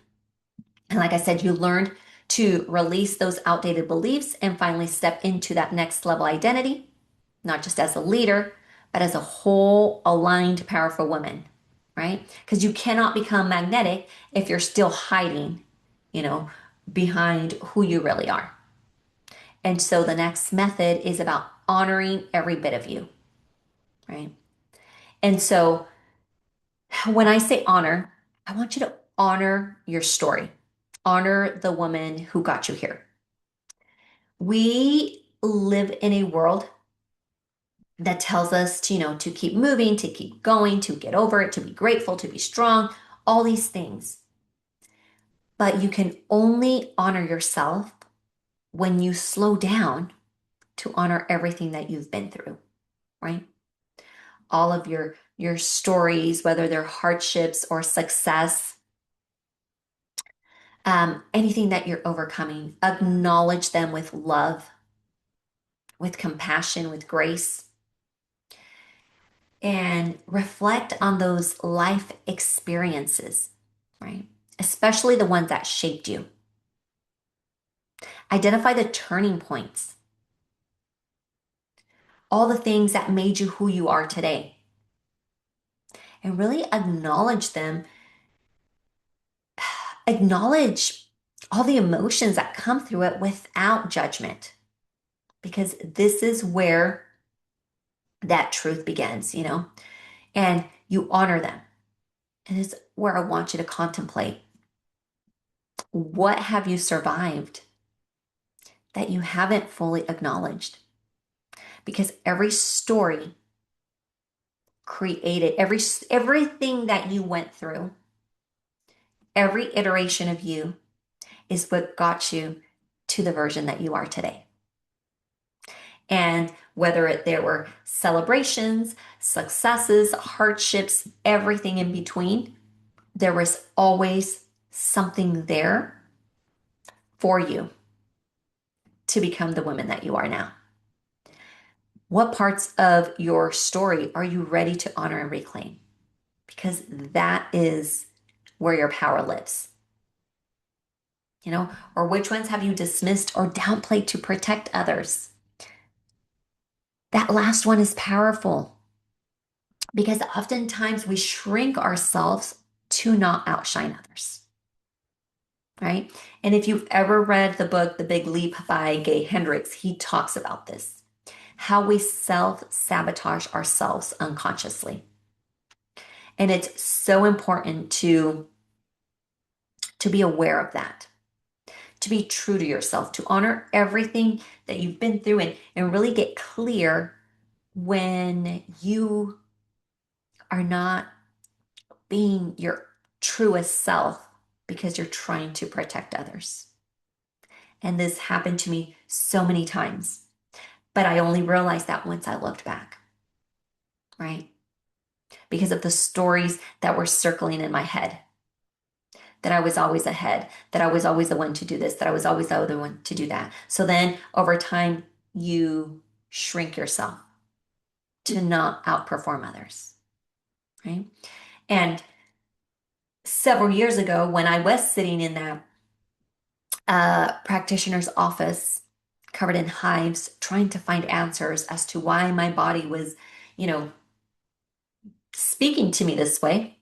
like I said, you learned to release those outdated beliefs and finally step into that next level identity, not just as a leader, but as a whole aligned, powerful woman, right? Because you cannot become magnetic if you're still hiding, you know, behind who you really are. And so the next method is about honoring every bit of you, right? And so when I say honor, I want you to honor your story, honor the woman who got you here. We live in a world that tells us to, to keep moving, to keep going, to get over it, to be grateful, to be strong, all these things. But you can only honor yourself when you slow down to honor everything that you've been through, right? All of your stories, whether they're hardships or success, anything that you're overcoming, acknowledge them with love, with compassion, with grace, and reflect on those life experiences, right? Especially the ones that shaped you. Identify the turning points, all the things that made you who you are today, and really acknowledge them. Acknowledge all the emotions that come through it without judgment, because this is where that truth begins, and you honor them. And this is where I want you to contemplate, what have you survived that you haven't fully acknowledged? Because every story created, everything that you went through, every iteration of you is what got you to the version that you are today. And whether there were celebrations, successes, hardships, everything in between, there was always something there for you to become the woman that you are now? What parts of your story are you ready to honor and reclaim? Because that is where your power lives. Or which ones have you dismissed or downplayed to protect others? That last one is powerful because oftentimes we shrink ourselves to not outshine others, right? And if you've ever read the book, The Big Leap by Gay Hendricks, he talks about this, how we self-sabotage ourselves unconsciously. And it's so important to be aware of that, to be true to yourself, to honor everything that you've been through and really get clear when you are not being your truest self because you're trying to protect others. And this happened to me so many times, but I only realized that once I looked back, right? Because of the stories that were circling in my head, that I was always ahead, that I was always the one to do this, that I was always the other one to do that. So then over time, you shrink yourself to not outperform others, right? And several years ago, when I was sitting in that practitioner's office, covered in hives, trying to find answers as to why my body was, you know, speaking to me this way,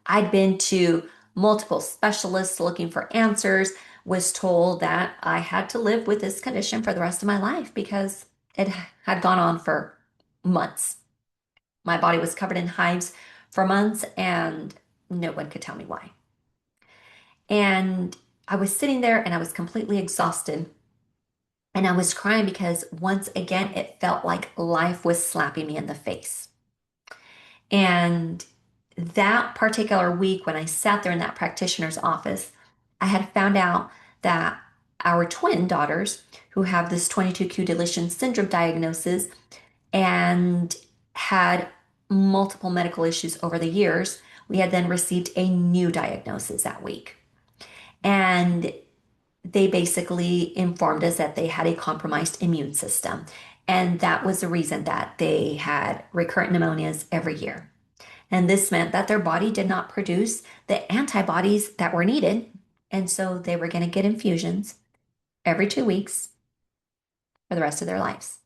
I'd been to multiple specialists looking for answers, was told that I had to live with this condition for the rest of my life because it had gone on for months. My body was covered in hives for months and no one could tell me why. And I was sitting there and I was completely exhausted. And I was crying because once again, it felt like life was slapping me in the face. And that particular week, when I sat there in that practitioner's office, I had found out that our twin daughters, who have this 22q deletion syndrome diagnosis and had multiple medical issues over the years, we had then received a new diagnosis that week. And they basically informed us that they had a compromised immune system. And that was the reason that they had recurrent pneumonias every year. And this meant that their body did not produce the antibodies that were needed. And so they were going to get infusions every 2 weeks for the rest of their lives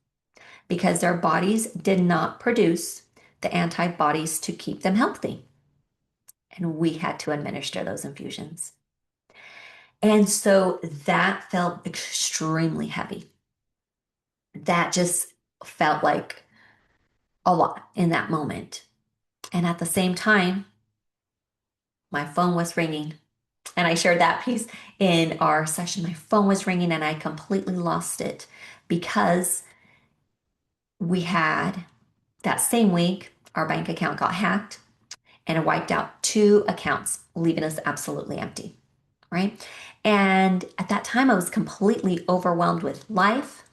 because their bodies did not produce the antibodies to keep them healthy. And we had to administer those infusions. And so that felt extremely heavy. That just felt like a lot in that moment. And at the same time, my phone was ringing. And I shared that piece in our session. My phone was ringing and I completely lost it because we had that same week, our bank account got hacked and it wiped out 2 accounts, leaving us absolutely empty, right? And at that time, I was completely overwhelmed with life.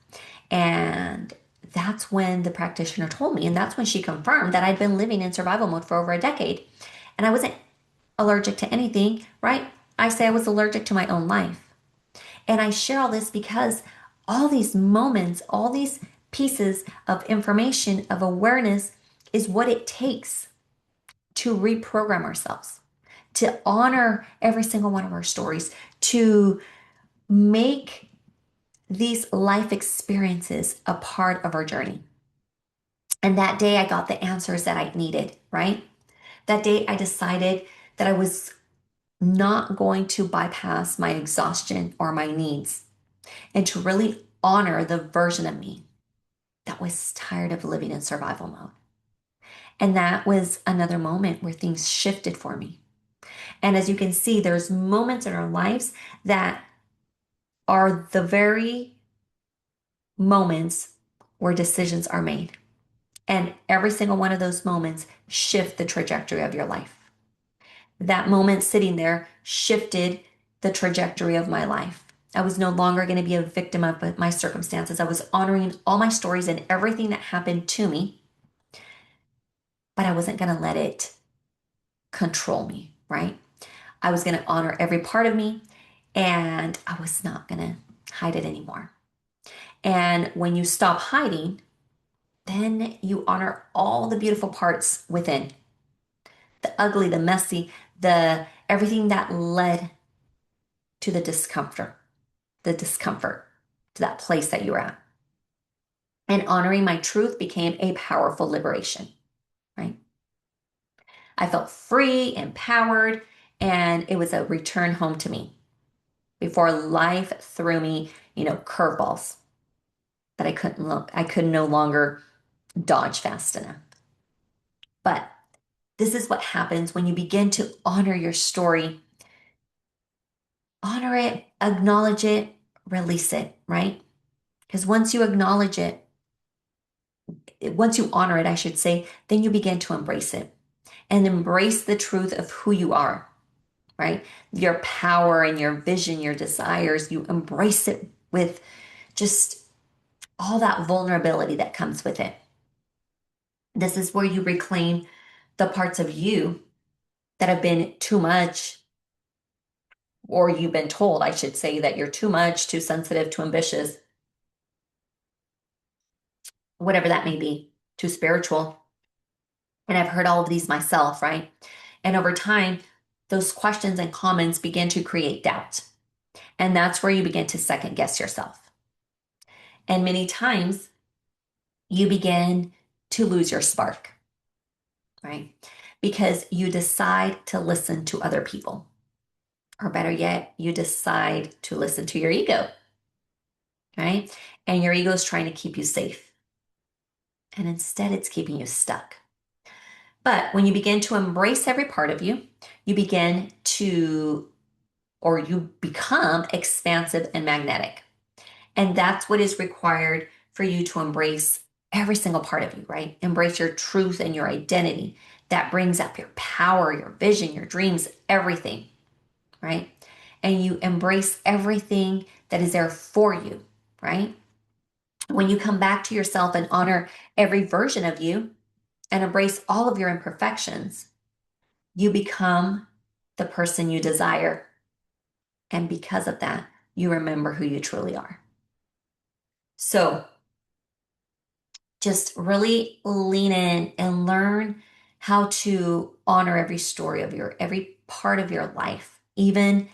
And that's when the practitioner told me, and that's when she confirmed that I'd been living in survival mode for over a decade. And I wasn't allergic to anything, right? I say I was allergic to my own life. And I share all this because all these moments, all these pieces of information, of awareness is what it takes to reprogram ourselves, to honor every single one of our stories, to make these life experiences a part of our journey. And that day I got the answers that I needed, right? That day I decided that I was not going to bypass my exhaustion or my needs and to really honor the version of me that was tired of living in survival mode. And that was another moment where things shifted for me. And as you can see, there's moments in our lives that are the very moments where decisions are made. And every single one of those moments shift the trajectory of your life. That moment sitting there shifted the trajectory of my life. I was no longer going to be a victim of my circumstances. I was honoring all my stories and everything that happened to me, but I wasn't going to let it control me, right? I was going to honor every part of me and I was not going to hide it anymore. And when you stop hiding, then you honor all the beautiful parts within, the ugly, the messy, the everything that led to the discomfort, to that place that you were at. And honoring my truth became a powerful liberation, right? I felt free, empowered, and it was a return home to me before life threw me, curveballs that I could no longer dodge fast enough. But this is what happens when you begin to honor your story, honor it, acknowledge it, release it, right? Because once you acknowledge it, once you honor it, I should say, then you begin to embrace it and embrace the truth of who you are, right? Your power and your vision, your desires, you embrace it with just all that vulnerability that comes with it. This is where you reclaim the parts of you that have been too much, or you've been told, I should say, that you're too much, too sensitive, too ambitious, whatever that may be, too spiritual. And I've heard all of these myself, right? And over time, those questions and comments begin to create doubt. And that's where you begin to second guess yourself. And many times you begin to lose your spark, right? Because you decide to listen to other people. Or better yet, you decide to listen to your ego, right? And your ego is trying to keep you safe. And instead, it's keeping you stuck. But when you begin to embrace every part of you, you begin to, or you become expansive and magnetic. And that's what is required for you to embrace every single part of you, right? Embrace your truth and your identity. That brings up your power, your vision, your dreams, everything, right? And you embrace everything that is there for you, right? When you come back to yourself and honor every version of you and embrace all of your imperfections, you become the person you desire. And because of that, you remember who you truly are. So just really lean in and learn how to honor every story of every part of your life, even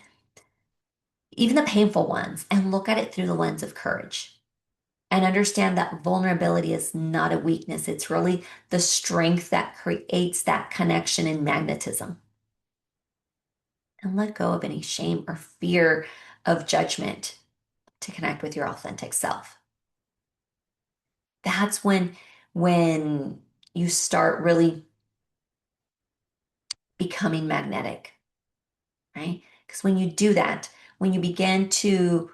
the painful ones, and look at it through the lens of courage. And understand that vulnerability is not a weakness. It's really the strength that creates that connection and magnetism. And let go of any shame or fear of judgment to connect with your authentic self. That's when you start really becoming magnetic, right? Because when you do that, when you begin to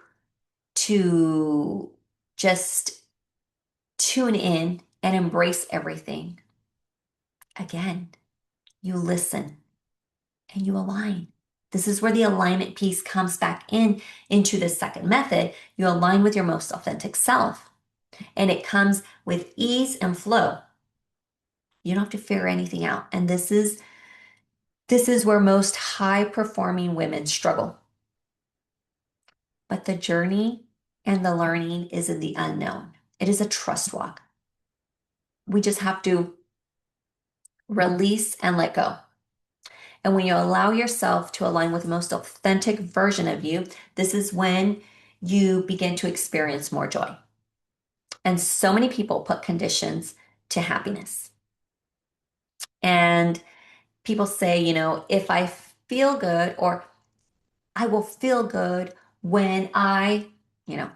just tune in and embrace everything, again, you listen and you align. This is where the alignment piece comes back into the second method. You align with your most authentic self, and it comes with ease and flow. You don't have to figure anything out. And this is where most high performing women struggle. But the journey and the learning is in the unknown. It is a trust walk. We just have to release and let go. And when you allow yourself to align with the most authentic version of you, this is when you begin to experience more joy. And so many people put conditions to happiness. And people say, if I feel good, or I will feel good when I, you know,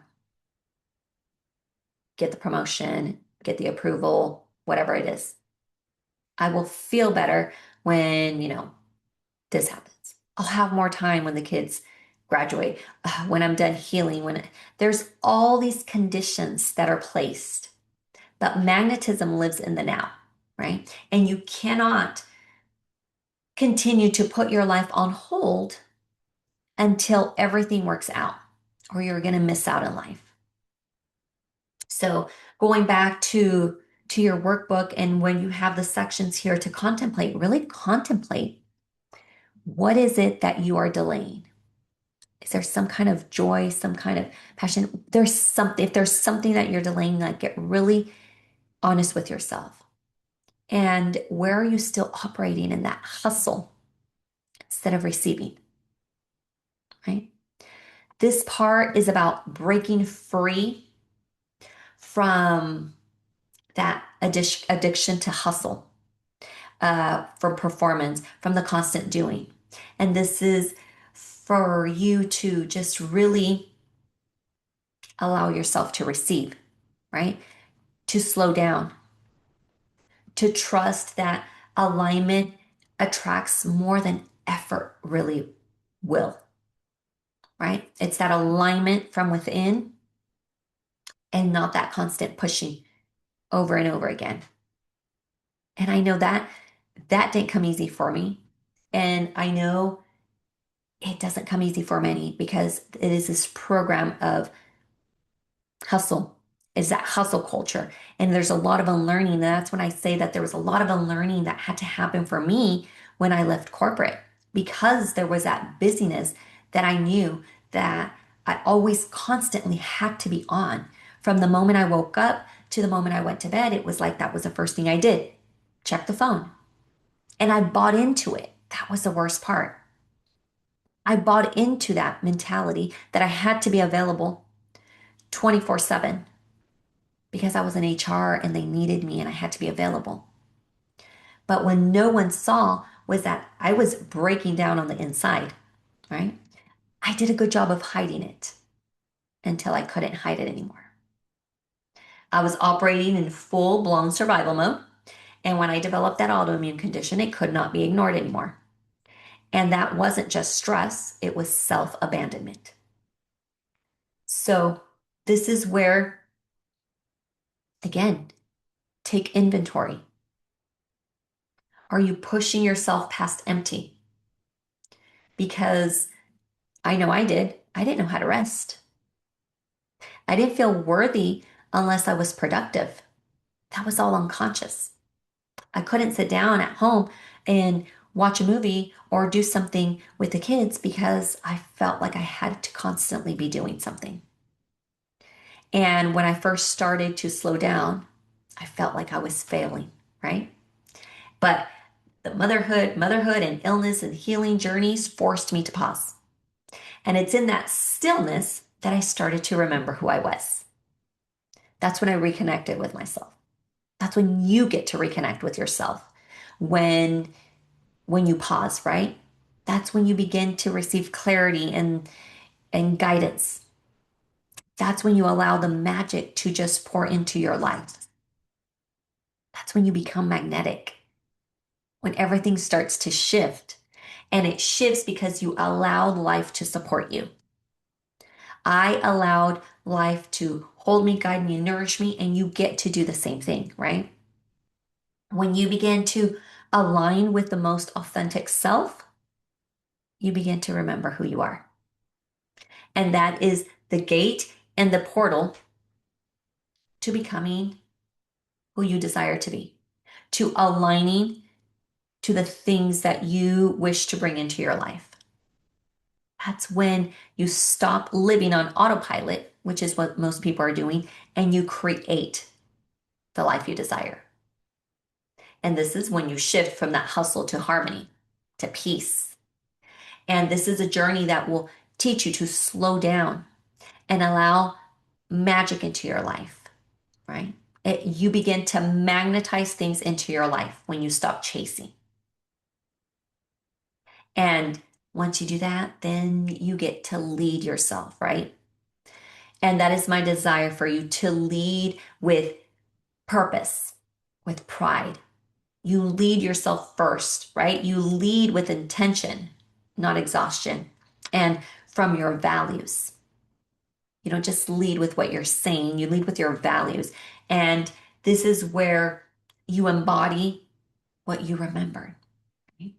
get the promotion, get the approval, whatever it is. I will feel better when, this happens. I'll have more time when the kids graduate, when I'm done healing, there's all these conditions that are placed. But magnetism lives in the now, right? And you cannot continue to put your life on hold until everything works out, or you're going to miss out in life. So going back to your workbook, and when you have the sections here to contemplate, really contemplate, what is it that you are delaying? Is there some kind of joy, some kind of passion? There's something, if there's something that you're delaying, like get really honest with yourself. And where are you still operating in that hustle instead of receiving, right? This part is about breaking free from that addiction to hustle, from performance, from the constant doing. And this is for you to just really allow yourself to receive, right? To slow down, to trust that alignment attracts more than effort really will, right? It's that alignment from within and not that constant pushing over and over again. And I know that that didn't come easy for me. And I know it doesn't come easy for many because it is this program of hustle, is that hustle culture. And there's a lot of unlearning. And that's when I say that there was a lot of unlearning that had to happen for me when I left corporate because there was that busyness that I knew that I always constantly had to be on. From the moment I woke up to the moment I went to bed, it was like that was the first thing I did. Check the phone. And I bought into it. That was the worst part. I bought into that mentality that I had to be available 24/7 because I was in HR and they needed me and I had to be available. But when no one saw was that I was breaking down on the inside, right? I did a good job of hiding it until I couldn't hide it anymore. I was operating in full blown survival mode. And when I developed that autoimmune condition, it could not be ignored anymore. And that wasn't just stress, it was self abandonment. So, this is where, again, take inventory. Are you pushing yourself past empty? Because I know I did. I didn't know how to rest. I didn't feel worthy unless I was productive. That was all unconscious. I couldn't sit down at home and watch a movie or do something with the kids because I felt like I had to constantly be doing something. And when I first started to slow down, I felt like I was failing, right? But the motherhood and illness and healing journeys forced me to pause. And it's in that stillness that I started to remember who I was. That's when I reconnected with myself. That's when you get to reconnect with yourself. When when you pause, right? That's when you begin to receive clarity and guidance. That's when you allow the magic to just pour into your life. That's when you become magnetic. When everything starts to shift. And it shifts because you allowed life to support you. I allowed life to hold me, guide me, and nourish me, and you get to do the same thing, right? When you begin to align with the most authentic self, you begin to remember who you are. And that is the gate and the portal to becoming who you desire to be, to aligning to the things that you wish to bring into your life. That's when you stop living on autopilot, which is what most people are doing, and you create the life you desire. And this is when you shift from that hustle to harmony, to peace. And this is a journey that will teach you to slow down and allow magic into your life, right? You begin to magnetize things into your life when you stop chasing. And once you do that, then you get to lead yourself, right? And that is my desire for you to lead with purpose, with pride. You lead yourself first, right? You lead with intention, not exhaustion, and from your values. You don't just lead with what you're saying, you lead with your values. And this is where you embody what you remember. Right?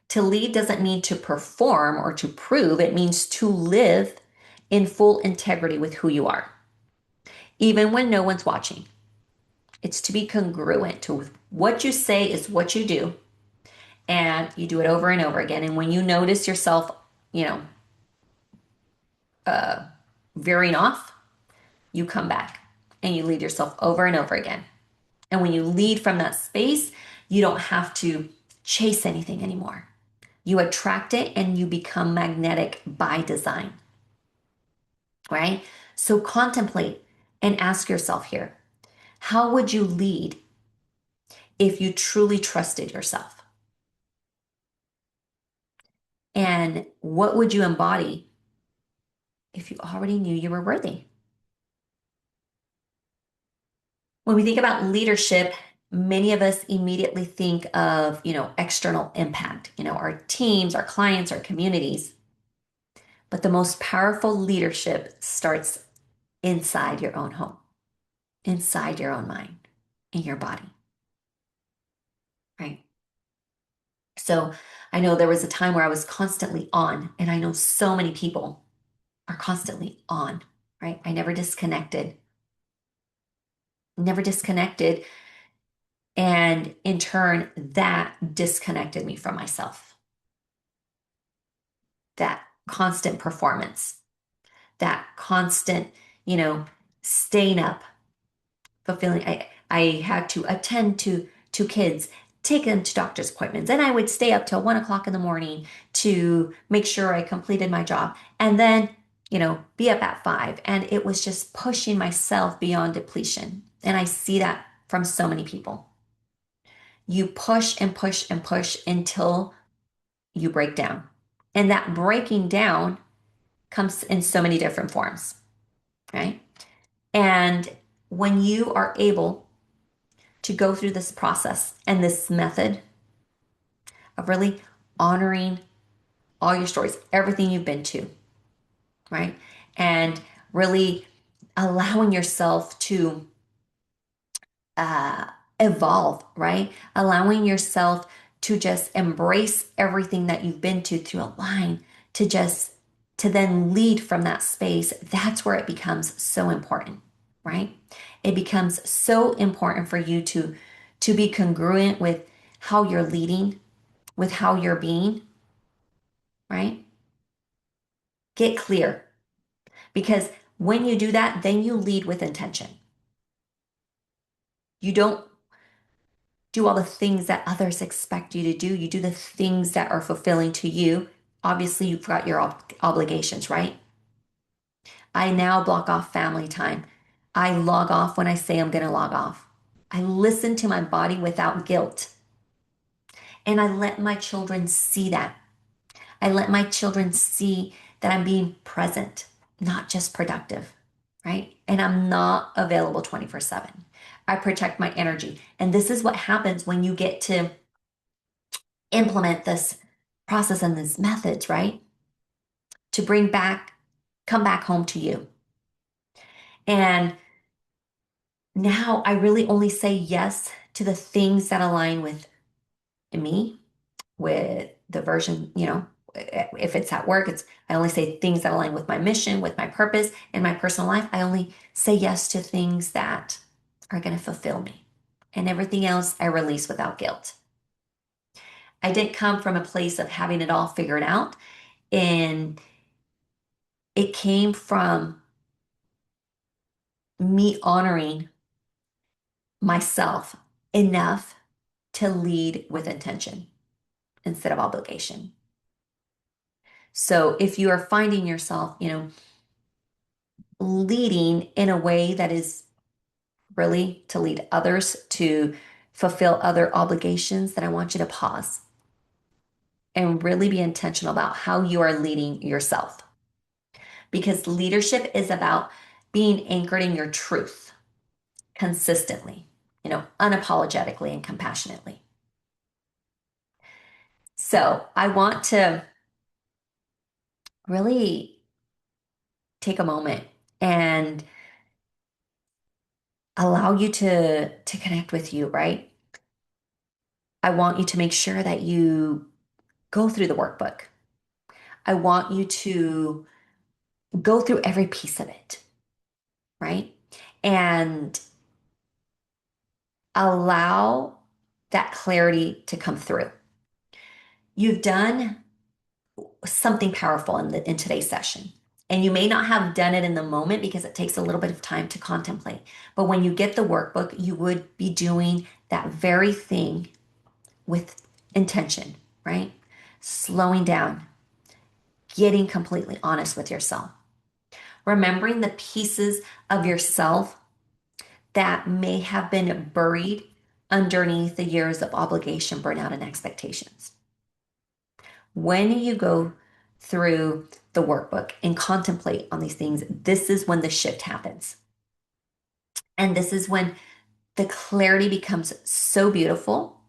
To lead doesn't mean to perform or to prove, it means to live in full integrity with who you are, even when no one's watching. It's to be congruent to what you say is what you do, and you do it over and over again. And when you notice yourself, you know, uh, veering off, you come back and you lead yourself over and over again. And when you lead from that space, you don't have to chase anything anymore. You attract it and you become magnetic by design, right? So contemplate and ask yourself here, how would you lead if you truly trusted yourself? And what would you embody if you already knew you were worthy? When we think about leadership, many of us immediately think of, external impact, our teams, our clients, our communities. But the most powerful leadership starts inside your own home, inside your own mind, in your body, right? So I know there was a time where I was constantly on, and I know so many people are constantly on, right? I never disconnected. And in turn, that disconnected me from myself. That constant performance, that constant, you know, staying up, fulfilling. I had to attend to kids, take them to doctor's appointments, and I would stay up till 1 o'clock in the morning to make sure I completed my job, and then be up at 5. And it was just pushing myself beyond depletion. And I see that from so many people. You push and push and push until you break down. And that breaking down comes in so many different forms, right? And when you are able to go through this process and this method of really honoring all your stories, everything you've been to, right? And really allowing yourself to uh, evolve, right? Allowing yourself to just embrace everything that you've been to align, to then lead from that space. That's where it becomes so important, right? It becomes so important for you to be congruent with how you're leading, with how you're being, right? Get clear, because when you do that, then you lead with intention. You don't do all the things that others expect you to do. You do the things that are fulfilling to you. Obviously, you've got your obligations, right? I now block off family time. I log off when I say I'm going to log off. I listen to my body without guilt. And I let my children see that. I let my children see that I'm being present, not just productive, right? And I'm not available 24/7. I protect my energy. And this is what happens when you get to implement this process and these methods, right? To come back home to you. And now I really only say yes to the things that align with me, with the version, if it's at work, I only say things that align with my mission, with my purpose. In my personal life, I only say yes to things that are going to fulfill me. And everything else I release without guilt. I didn't come from a place of having it all figured out. And it came from me honoring myself enough to lead with intention instead of obligation. So if you are finding yourself, leading in a way that is really to lead others to fulfill other obligations, then I want you to pause and really be intentional about how you are leading yourself. Because leadership is about being anchored in your truth consistently, unapologetically and compassionately. So I want to really take a moment and allow you to connect with you, right? I want you to make sure that you go through the workbook. I want you to go through every piece of it, right? And allow that clarity to come through. You've done something powerful in today's session, And you may not have done it in the moment because it takes a little bit of time to contemplate. But when you get the workbook, you would be doing that very thing with intention, right? Slowing down, getting completely honest with yourself, remembering the pieces of yourself that may have been buried underneath the years of obligation, burnout, and expectations. When you go through the workbook and contemplate on these things, this is when the shift happens. And this is when the clarity becomes so beautiful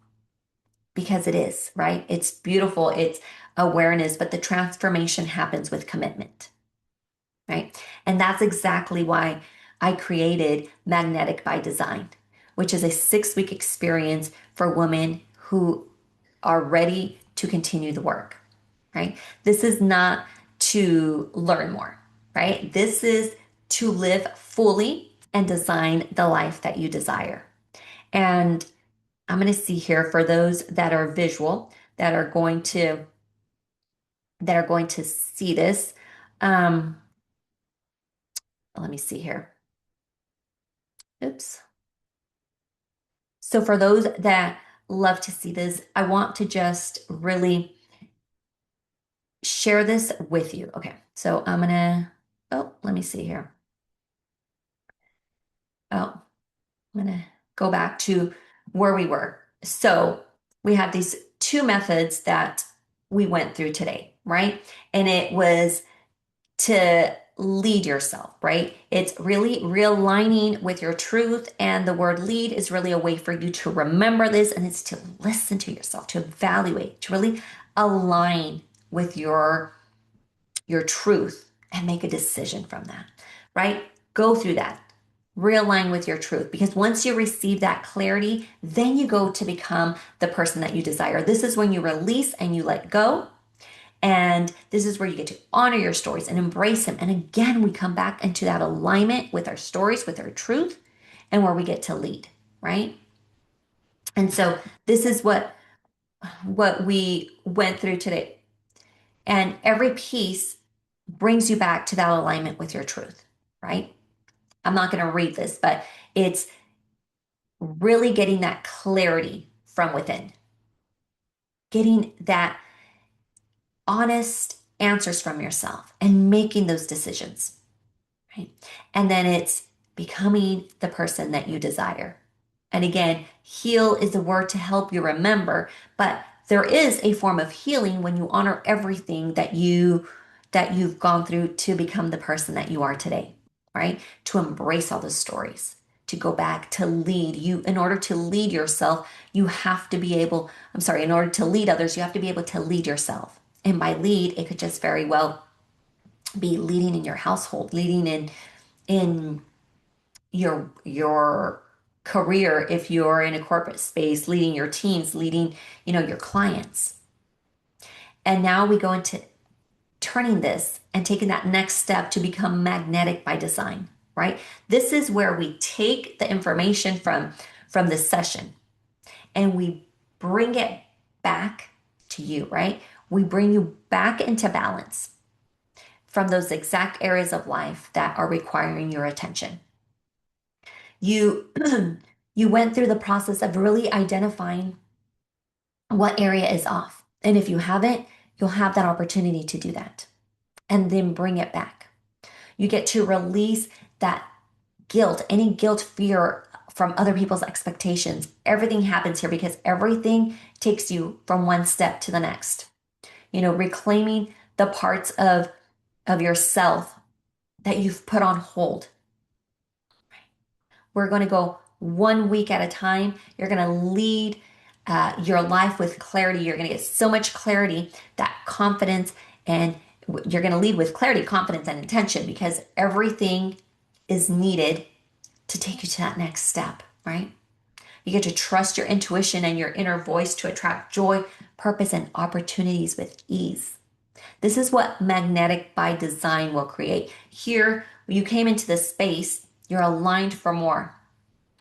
because it is, right? It's beautiful, it's awareness, but the transformation happens with commitment, right? And that's exactly why I created Magnetic by Design, which is a 6-week experience for women who are ready to continue the work, right? This is not to learn more, right? This is to live fully and design the life that you desire. And I'm going to see here for those that are visual that are going to see this. Um, Let me see here. Oops. So for those that love to see this, I want to just really share this with you. Okay. So oh, let me see here. Oh, I'm gonna go back to where we were. So we have these two methods that we went through today, right? And it was to lead yourself, right? It's really realigning with your truth. And the word lead is really a way for you to remember this, and it's to listen to yourself, to evaluate, to really align with your truth and make a decision from that, right? Go through that. Realign with your truth, because once you receive that clarity, then you go to become the person that you desire. This is when you release and you let go. And this is where you get to honor your stories and embrace them. And again, we come back into that alignment with our stories, with our truth, and where we get to lead, right? And so this is what we went through today. And every piece brings you back to that alignment with your truth, right? I'm not going to read this, but it's really getting that clarity from within, getting that honest answers from yourself and making those decisions, right? And then it's becoming the person that you desire. And again, heal is a word to help you remember, but there is a form of healing when you honor everything that you've gone through to become the person that you are today, right? To embrace all the stories, to go back to lead you. In order to lead yourself, you have to be able, I'm sorry, in order to lead others, you have to be able to lead yourself. And by lead, it could just very well be leading in your household, leading in your career if you're in a corporate space, leading your teams, leading, your clients. And now we go into turning this and taking that next step to become magnetic by design, right? This is where we take the information from this session and we bring it back to you, right? We bring you back into balance from those exact areas of life that are requiring your attention. You you went through the process of really identifying what area is off. And if you haven't, you'll have that opportunity to do that and then bring it back. You get to release that guilt, any guilt, fear from other people's expectations. Everything happens here because everything takes you from one step to the next. Reclaiming the parts of yourself that you've put on hold. We're going to go 1 week at a time. You're going to lead your life with clarity. You're going to get so much clarity, that confidence, and you're going to lead with clarity, confidence, and intention, because everything is needed to take you to that next step, right? You get to trust your intuition and your inner voice to attract joy, purpose, and opportunities with ease. This is what Magnetic by Design will create. Here, when you came into this space, you're aligned for more.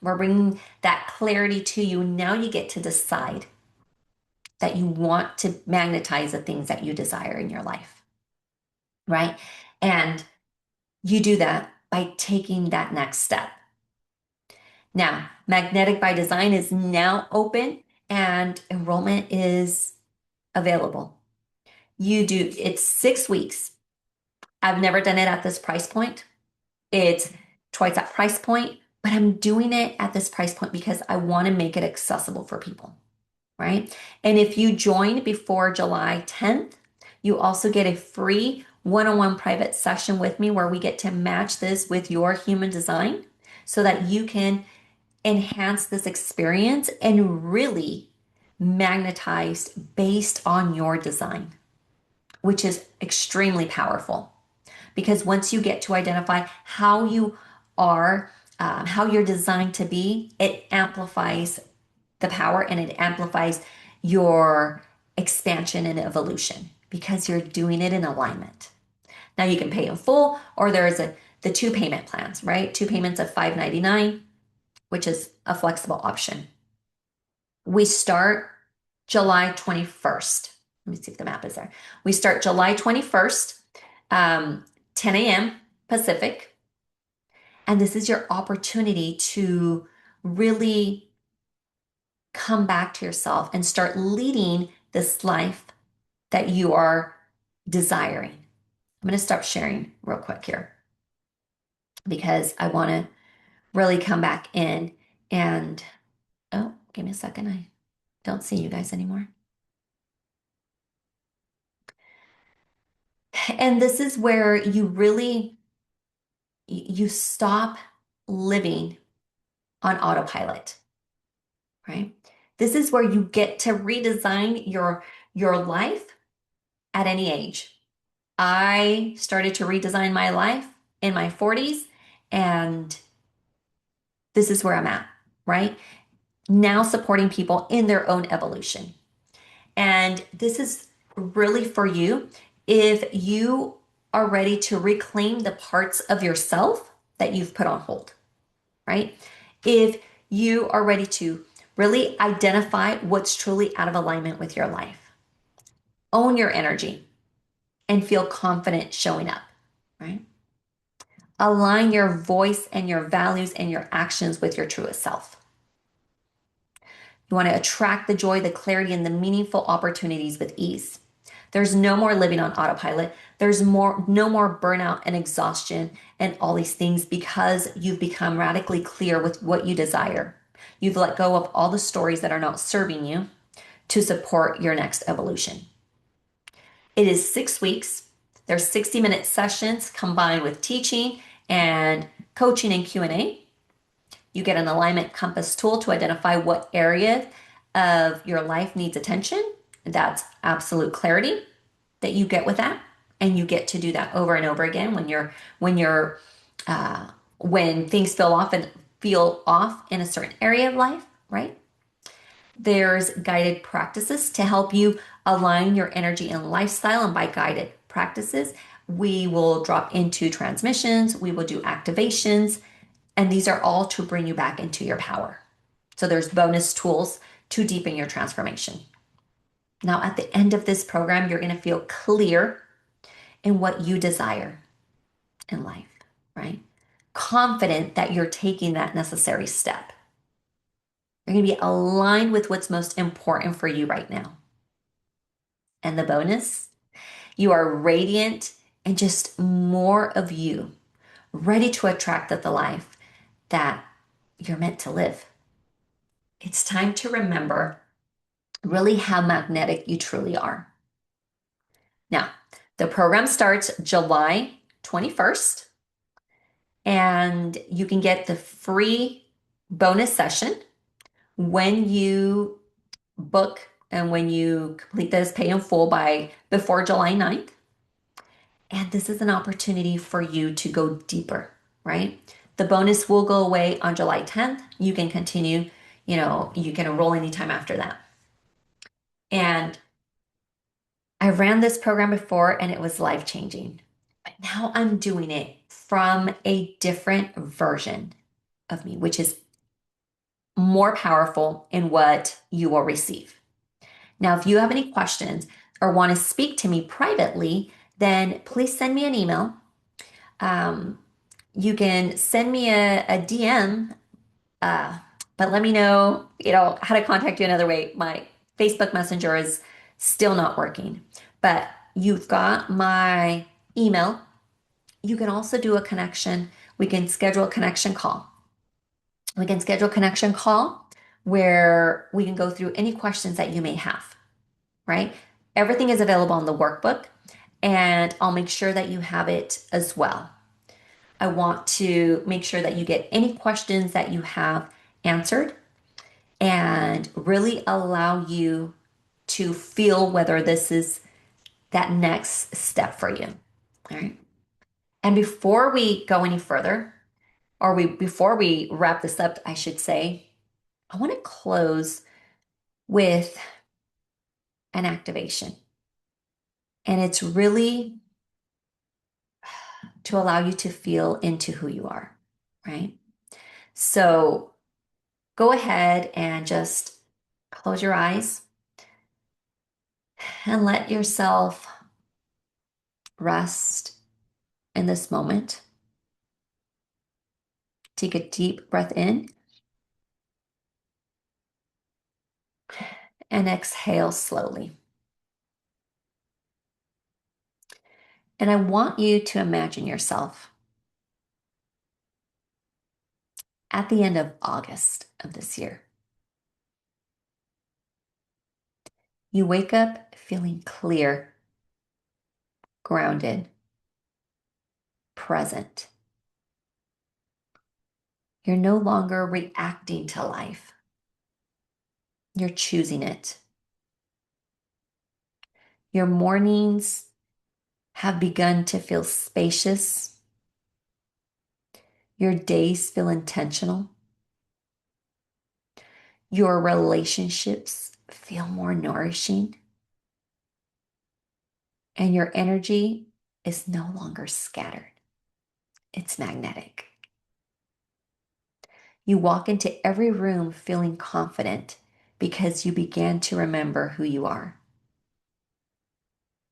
We're bringing that clarity to you. Now you get to decide that you want to magnetize the things that you desire in your life, right? And You do that by taking that next step. Now, Magnetic by Design is now open and enrollment is available. It's 6 weeks. I've never done it at this price point. It's twice that price point, but I'm doing it at this price point because I want to make it accessible for people, right? And if you join before July 10th, you also get a free one-on-one private session with me where we get to match this with your human design so that you can enhance this experience and really magnetize based on your design, which is extremely powerful. Because once you get to identify how you are, how you're designed to be, it amplifies the power and it amplifies your expansion and evolution because you're doing it in alignment. Now you can pay in full, or the two payment plans, right? Two payments of $599, which is a flexible option. We start July 21st. Let me see if the map is there. We start July 21st, 10 a.m. Pacific. And this is your opportunity to really come back to yourself and start leading this life that you are desiring. I'm going to stop sharing real quick here because I want to really come back in and, oh, give me a second. I don't see you guys anymore. And this is where you stop living on autopilot, right? This is where you get to redesign your life at any age. I started to redesign my life in my 40s, and this is where I'm at, right? Now supporting people in their own evolution. And this is really for you if you are ready to reclaim the parts of yourself that you've put on hold, right? If you are ready to really identify what's truly out of alignment with your life, own your energy, and feel confident showing up, right? Align your voice and your values and your actions with your truest self. You want to attract the joy, the clarity, and the meaningful opportunities with ease. There's no more living on autopilot. There's no more burnout and exhaustion and all these things because you've become radically clear with what you desire. You've let go of all the stories that are not serving you to support your next evolution. It is 6 weeks. There's 60-minute sessions combined with teaching and coaching and Q&A. You get an alignment compass tool to identify what area of your life needs attention. That's absolute clarity that you get with that. And you get to do that over and over again when things feel off in a certain area of life, right? There's guided practices to help you align your energy and lifestyle. And by guided practices, we will drop into transmissions, we will do activations, and these are all to bring you back into your power. So there's bonus tools to deepen your transformation. Now, at the end of this program, you're going to feel clear in what you desire in life, right? Confident that you're taking that necessary step. You're going to be aligned with what's most important for you right now. And the bonus, you are radiant and just more of you, ready to attract the life that you're meant to live. It's time to remember really how magnetic you truly are. Now, the program starts July 21st, and you can get the free bonus session when you book and when you complete this pay in full by before July 9th. And this is an opportunity for you to go deeper, right? The bonus will go away on July 10th. You can continue, you can enroll anytime after that. And I ran this program before and it was life-changing. But now I'm doing it from a different version of me, which is more powerful in what you will receive. Now, if you have any questions or want to speak to me privately, then please send me an email. Um, you can send me a DM, uh, but let me know, how to contact you another way. My Facebook Messenger is still not working, but you've got my email. You can also do a connection. We can schedule a connection call. We can schedule a connection call where we can go through any questions that you may have, right? Everything is available on the workbook, and I'll make sure that you have it as well. I want to make sure that you get any questions that you have answered and really allow you to feel whether this is that next step for you. All right. And before we go any further, before we wrap this up, I should say, I want to close with an activation. And it's really to allow you to feel into who you are, right? So go ahead and just close your eyes and let yourself rest in this moment. Take a deep breath in and exhale slowly. And I want you to imagine yourself at the end of August of this year. You wake up feeling clear, grounded, present. You're no longer reacting to life. You're choosing it. Your mornings have begun to feel spacious. Your days feel intentional. Your relationships feel more nourishing. And your energy is no longer scattered. It's magnetic. You walk into every room feeling confident because you began to remember who you are.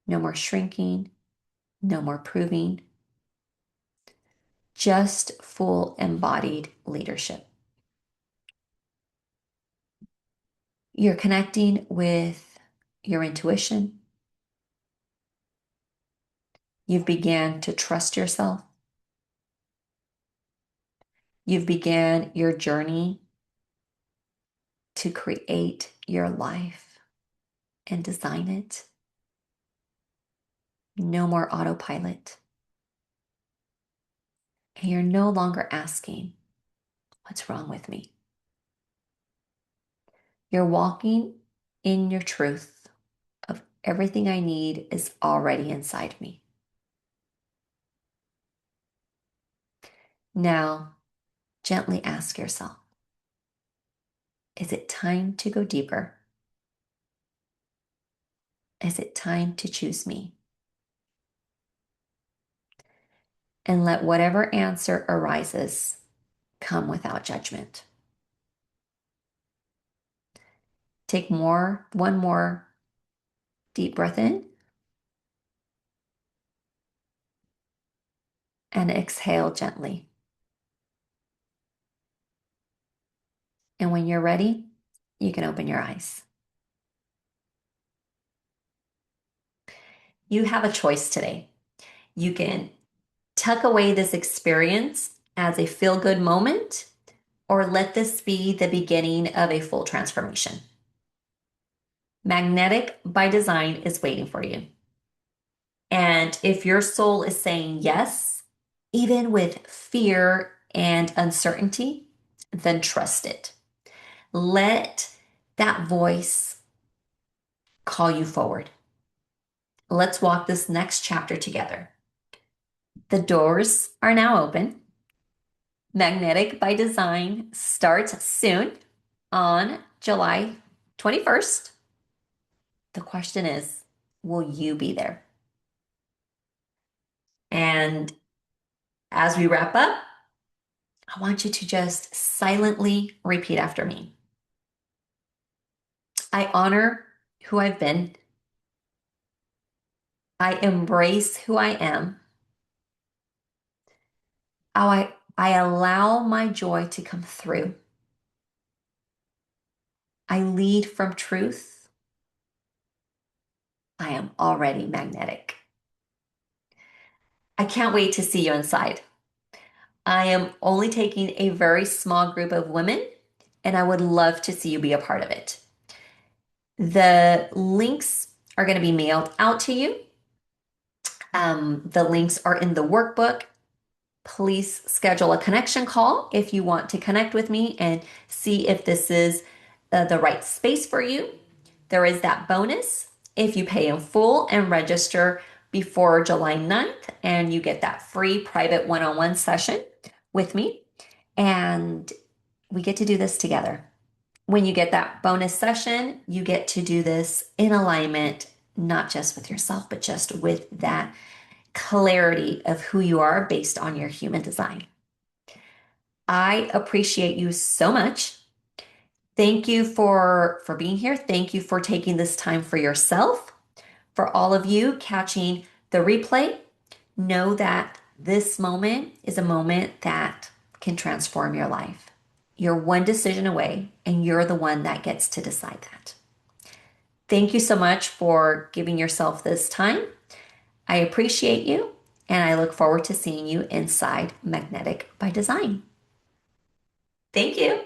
No more shrinking, no more proving, just full embodied leadership. You're connecting with your intuition. You've began to trust yourself. You've began your journey to create your life and design it. No more autopilot. And you're no longer asking, what's wrong with me? You're walking in your truth of everything I need is already inside me. Now, gently ask yourself, is it time to go deeper? Is it time to choose me? And let whatever answer arises come without judgment. Take one more deep breath in and exhale gently. And when you're ready, you can open your eyes. You have a choice today. You can tuck away this experience as a feel-good moment, or let this be the beginning of a full transformation. Magnetic by Design is waiting for you. And if your soul is saying yes, even with fear and uncertainty, then trust it. Let that voice call you forward. Let's walk this next chapter together. The doors are now open. Magnetic by Design starts soon on July 21st. The question is, will you be there? And as we wrap up, I want you to just silently repeat after me. I honor who I've been. I embrace who I am. I allow my joy to come through. I lead from truth. I am already magnetic. I can't wait to see you inside. I am only taking a very small group of women, and I would love to see you be a part of it. The links are going to be mailed out to you. The links are in the workbook. Please schedule a connection call if you want to connect with me and see if this is the right space for you. There is that bonus if you pay in full and register before July 9th, and you get that free private one-on-one session with me. And we get to do this together. When you get that bonus session, you get to do this in alignment, not just with yourself, but just with that clarity of who you are based on your human design. I appreciate you so much. Thank you for being here. Thank you for taking this time for yourself. For all of you catching the replay, know that this moment is a moment that can transform your life. You're one decision away, and you're the one that gets to decide that. Thank you so much for giving yourself this time. I appreciate you, and I look forward to seeing you inside Magnetic by Design. Thank you.